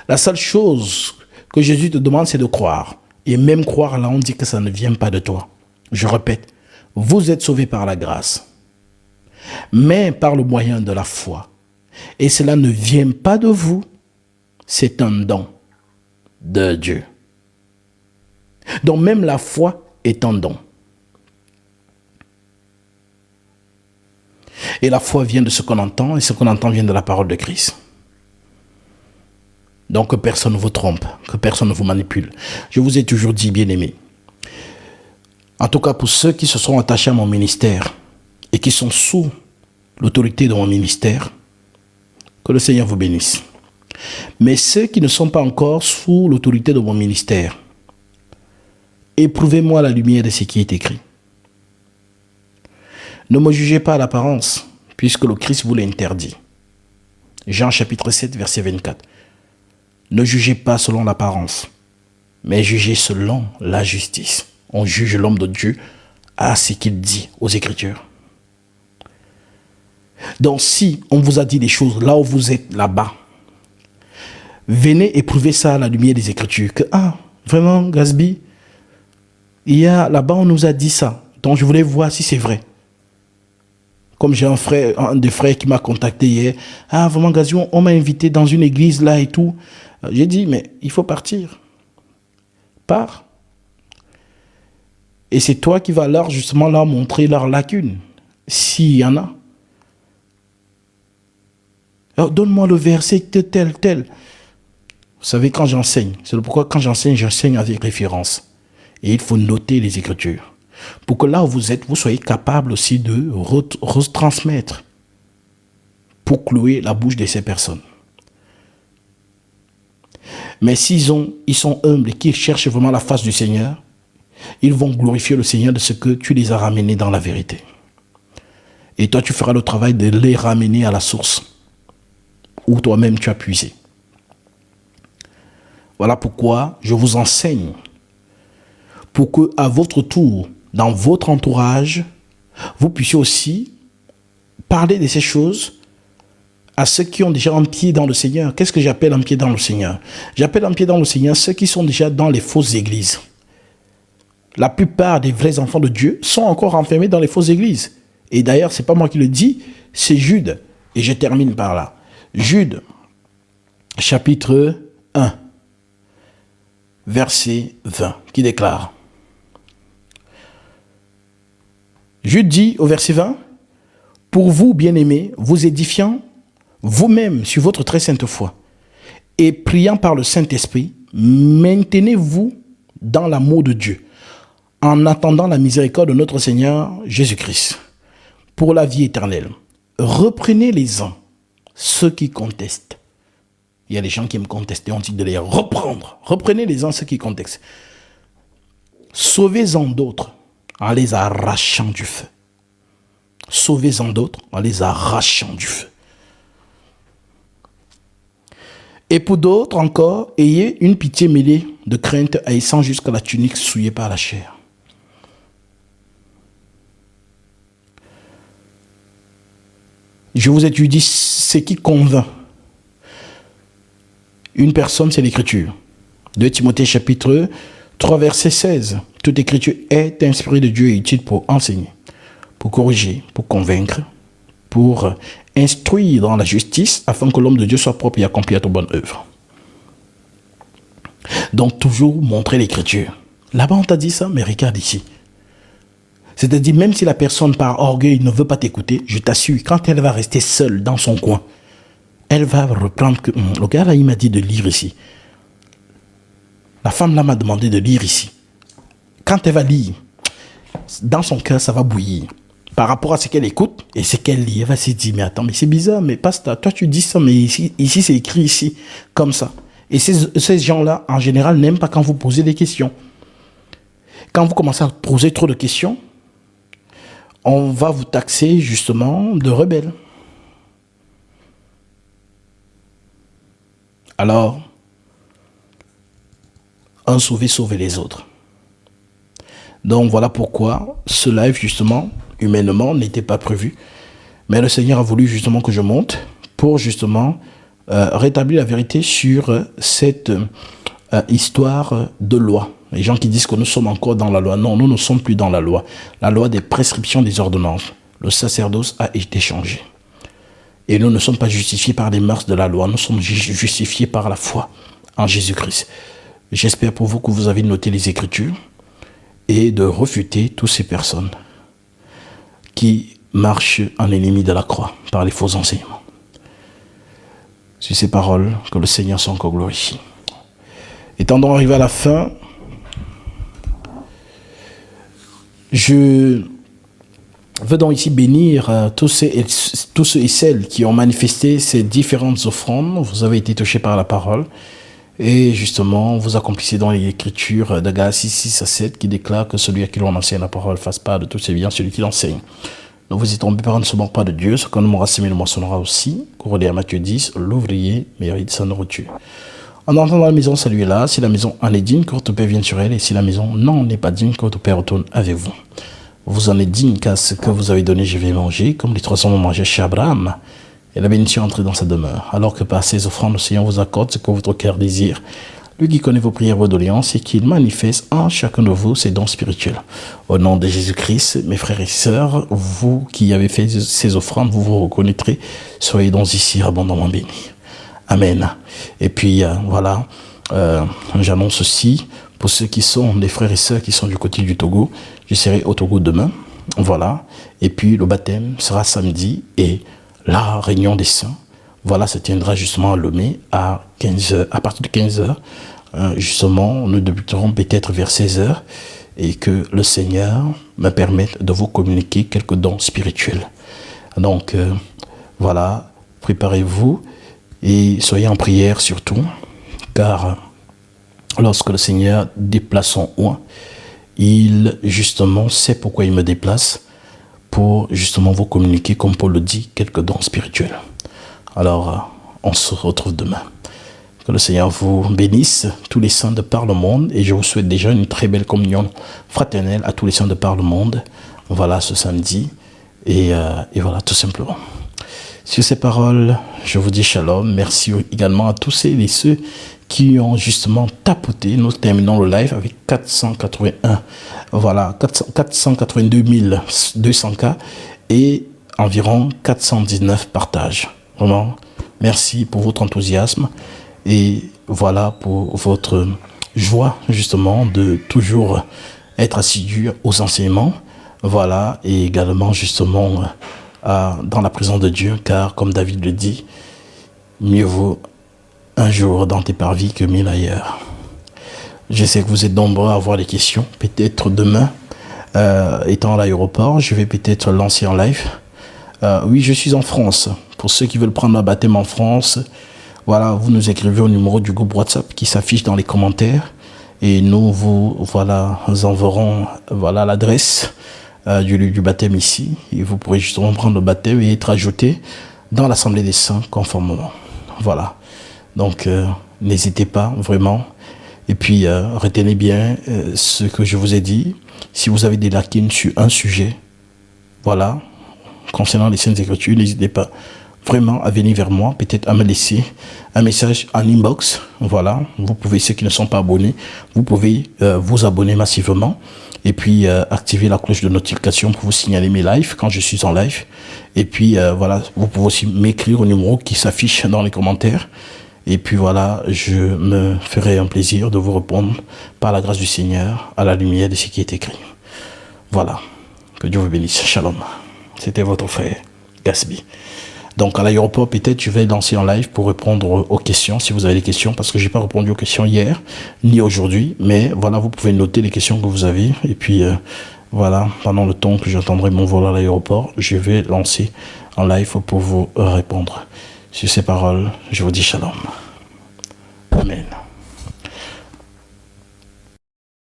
La seule chose que Jésus te demande, c'est de croire. Et même croire, là, on dit que ça ne vient pas de toi. Je répète, vous êtes sauvés par la grâce, mais par le moyen de la foi. Et cela ne vient pas de vous, c'est un don de Dieu. Donc même la foi est un don. Et la foi vient de ce qu'on entend, et ce qu'on entend vient de la parole de Christ. Donc que personne ne vous trompe, que personne ne vous manipule. Je vous ai toujours dit, bien-aimés, en tout cas pour ceux qui se sont attachés à mon ministère et qui sont sous l'autorité de mon ministère, que le Seigneur vous bénisse. Mais ceux qui ne sont pas encore sous l'autorité de mon ministère, éprouvez-moi la lumière de ce qui est écrit. Ne me jugez pas à l'apparence, puisque le Christ vous l'interdit. Jean chapitre 7, verset 24. Ne jugez pas selon l'apparence, mais jugez selon la justice. On juge l'homme de Dieu à ce qu'il dit aux Écritures. Donc si on vous a dit des choses là où vous êtes là-bas, venez éprouver ça à la lumière des Écritures. Que, vraiment, Gasby, il y a là-bas on nous a dit ça. Donc je voulais voir si c'est vrai. Comme j'ai un des frères qui m'a contacté hier. Vraiment, Gasby, on m'a invité dans une église là et tout. J'ai dit, mais il faut partir. Pars. Et c'est toi qui vas leur justement leur montrer leurs lacunes, s'il y en a. Alors, donne-moi le verset tel. Vous savez, quand j'enseigne, c'est pourquoi quand j'enseigne avec référence. Et il faut noter les Écritures. Pour que là où vous êtes, vous soyez capable aussi de retransmettre pour clouer la bouche de ces personnes. Mais s'ils sont humbles et qu'ils cherchent vraiment la face du Seigneur, ils vont glorifier le Seigneur de ce que tu les as ramenés dans la vérité. Et toi, tu feras le travail de les ramener à la source où toi-même tu as puisé. Voilà pourquoi je vous enseigne pour que, à votre tour, dans votre entourage, vous puissiez aussi parler de ces choses à ceux qui ont déjà un pied dans le Seigneur. Qu'est-ce que j'appelle un pied dans le Seigneur? J'appelle un pied dans le Seigneur ceux qui sont déjà dans les fausses églises. La plupart des vrais enfants de Dieu sont encore enfermés dans les fausses églises. Et d'ailleurs, ce n'est pas moi qui le dis, c'est Jude. Et je termine par là. Jude, chapitre 1, verset 20, qui déclare. Jude dit au verset 20, « Pour vous, bien-aimés, vous édifiant vous-même sur votre très sainte foi, et priant par le Saint-Esprit, maintenez-vous dans l'amour de Dieu, en attendant la miséricorde de notre Seigneur Jésus-Christ, pour la vie éternelle. Reprenez les uns, ceux qui contestent. Il y a des gens qui me contestent, on dit de les reprendre. Reprenez les uns, ceux qui contestent. Sauvez-en d'autres, en les arrachant du feu. Sauvez-en d'autres, en les arrachant du feu. Et pour d'autres encore, ayez une pitié mêlée de crainte haïssant jusqu'à la tunique souillée par la chair. Je vous étudie ce qui convainc une personne, c'est l'écriture. 2 Timothée chapitre 3 verset 16. Toute écriture est inspirée de Dieu et utile pour enseigner, pour corriger, pour convaincre, pour instruire dans la justice, afin que l'homme de Dieu soit propre et accompli à toute bonne œuvre. Donc toujours montrer l'écriture. Là-bas on t'a dit ça, mais regarde ici. C'est-à-dire, même si la personne par orgueil ne veut pas t'écouter, je t'assure, quand elle va rester seule dans son coin, elle va reprendre que... Le gars là, il m'a dit de lire ici. La femme là m'a demandé de lire ici. Quand elle va lire, dans son cœur, ça va bouillir. Par rapport à ce qu'elle écoute et ce qu'elle lit, elle va se dire, mais attends, mais c'est bizarre, mais pasteur, toi tu dis ça, mais ici c'est écrit ici, comme ça. Et ces gens-là, en général, n'aiment pas quand vous posez des questions. Quand vous commencez à poser trop de questions, on va vous taxer justement de rebelle. Alors, un sauvé, sauver les autres. Donc voilà pourquoi ce live justement, humainement, n'était pas prévu. Mais le Seigneur a voulu justement que je monte pour justement rétablir la vérité sur cette histoire de loi. Les gens qui disent que nous sommes encore dans la loi. Non, nous ne sommes plus dans la loi. La loi des prescriptions des ordonnances. Le sacerdoce a été changé. Et nous ne sommes pas justifiés par les mœurs de la loi. Nous sommes justifiés par la foi en Jésus-Christ. J'espère pour vous que vous avez noté les Écritures et de refuter toutes ces personnes qui marchent en ennemi de la croix par les faux enseignements. Sur ces paroles, que le Seigneur soit encore glorifié. Étant donc arrivé à la fin, je veux donc ici bénir tous ceux et celles qui ont manifesté ces différentes offrandes. Vous avez été touchés par la parole. Et justement, vous accomplissez dans l'écriture de Galaties 6 à 7 qui déclare que celui à qui l'on enseigne la parole fasse part de tous ses biens, celui qui l'enseigne. Donc vous êtes tombés par ne se manque pas de Dieu, ce qu'on aura semé le moissonnera aussi. Couronné à Matthieu 10, l'ouvrier mérite sa nourriture. En entrant dans la maison, saluez-la. Si la maison en est digne, que votre Père vienne sur elle. Et si la maison n'en est pas digne, que votre Père retourne avec vous. Vous en êtes digne, car ce que vous avez donné, je vais manger, comme les 300 ont mangé chez Abraham. Et la bénédiction est entrée dans sa demeure. Alors que par ses offrandes, le Seigneur vous accorde ce que votre cœur désire. Lui qui connaît vos prières, vos doléances, et qu'il manifeste en chacun de vous ses dons spirituels. Au nom de Jésus-Christ, mes frères et sœurs, vous qui avez fait ces offrandes, vous vous reconnaîtrez. Soyez donc ici abondamment bénis. Amen. Et puis, voilà, j'annonce aussi, pour ceux qui sont des frères et sœurs qui sont du côté du Togo, je serai au Togo demain. Voilà. Et puis, le baptême sera samedi et la réunion des saints, voilà, se tiendra justement à Lomé à 15h. À partir de 15h, justement, nous débuterons peut-être vers 16h et que le Seigneur me permette de vous communiquer quelques dons spirituels. Donc, voilà, préparez-vous et soyez en prière surtout, car lorsque le Seigneur déplace son oint, il justement sait pourquoi il me déplace, pour justement vous communiquer, comme Paul le dit, quelques dons spirituels. Alors, on se retrouve demain. Que le Seigneur vous bénisse, tous les saints de par le monde, et je vous souhaite déjà une très belle communion fraternelle à tous les saints de par le monde. Voilà, ce samedi, et voilà, tout simplement. Sur ces paroles, je vous dis shalom. Merci également à tous ceux qui ont justement tapoté. Nous terminons le live avec 481, voilà, 482 200 cas et environ 419 partages. Vraiment, merci pour votre enthousiasme et voilà pour votre joie justement de toujours être assidu aux enseignements. Voilà, et également justement dans la présence de Dieu, car comme David le dit, mieux vaut un jour dans tes parvis que 1000 ailleurs. Je sais que vous êtes nombreux à avoir des questions. Peut-être demain, étant à l'aéroport, je vais peut-être lancer en live. Oui, je suis en France. Pour ceux qui veulent prendre un baptême en France, voilà, vous nous écrivez au numéro du groupe WhatsApp qui s'affiche dans les commentaires. Et nous vous enverrons l'adresse du lieu du baptême ici. Et vous pourrez justement prendre le baptême et être ajouté dans l'Assemblée des Saints conformément. Voilà. Donc, n'hésitez pas, vraiment. Et puis, retenez bien ce que je vous ai dit. Si vous avez des lacunes sur un sujet, voilà, concernant les Saintes Écritures, n'hésitez pas vraiment à venir vers moi, peut-être à me laisser un message en inbox. Voilà, vous pouvez, ceux qui ne sont pas abonnés, vous pouvez vous abonner massivement et puis activer la cloche de notification pour vous signaler mes lives quand je suis en live. Et puis voilà, vous pouvez aussi m'écrire au numéro qui s'affiche dans les commentaires. Et puis voilà, je me ferai un plaisir de vous répondre par la grâce du Seigneur à la lumière de ce qui est écrit. Voilà, que Dieu vous bénisse. Shalom. C'était votre frère Gatsby. Donc à l'aéroport, peut-être je vais lancer en live pour répondre aux questions, si vous avez des questions, parce que j'ai pas répondu aux questions hier, ni aujourd'hui. Mais voilà, vous pouvez noter les questions que vous avez. Et puis voilà, pendant le temps que j'attendrai mon vol à l'aéroport, je vais lancer en live pour vous répondre. Sur ces paroles, je vous dis shalom. Amen.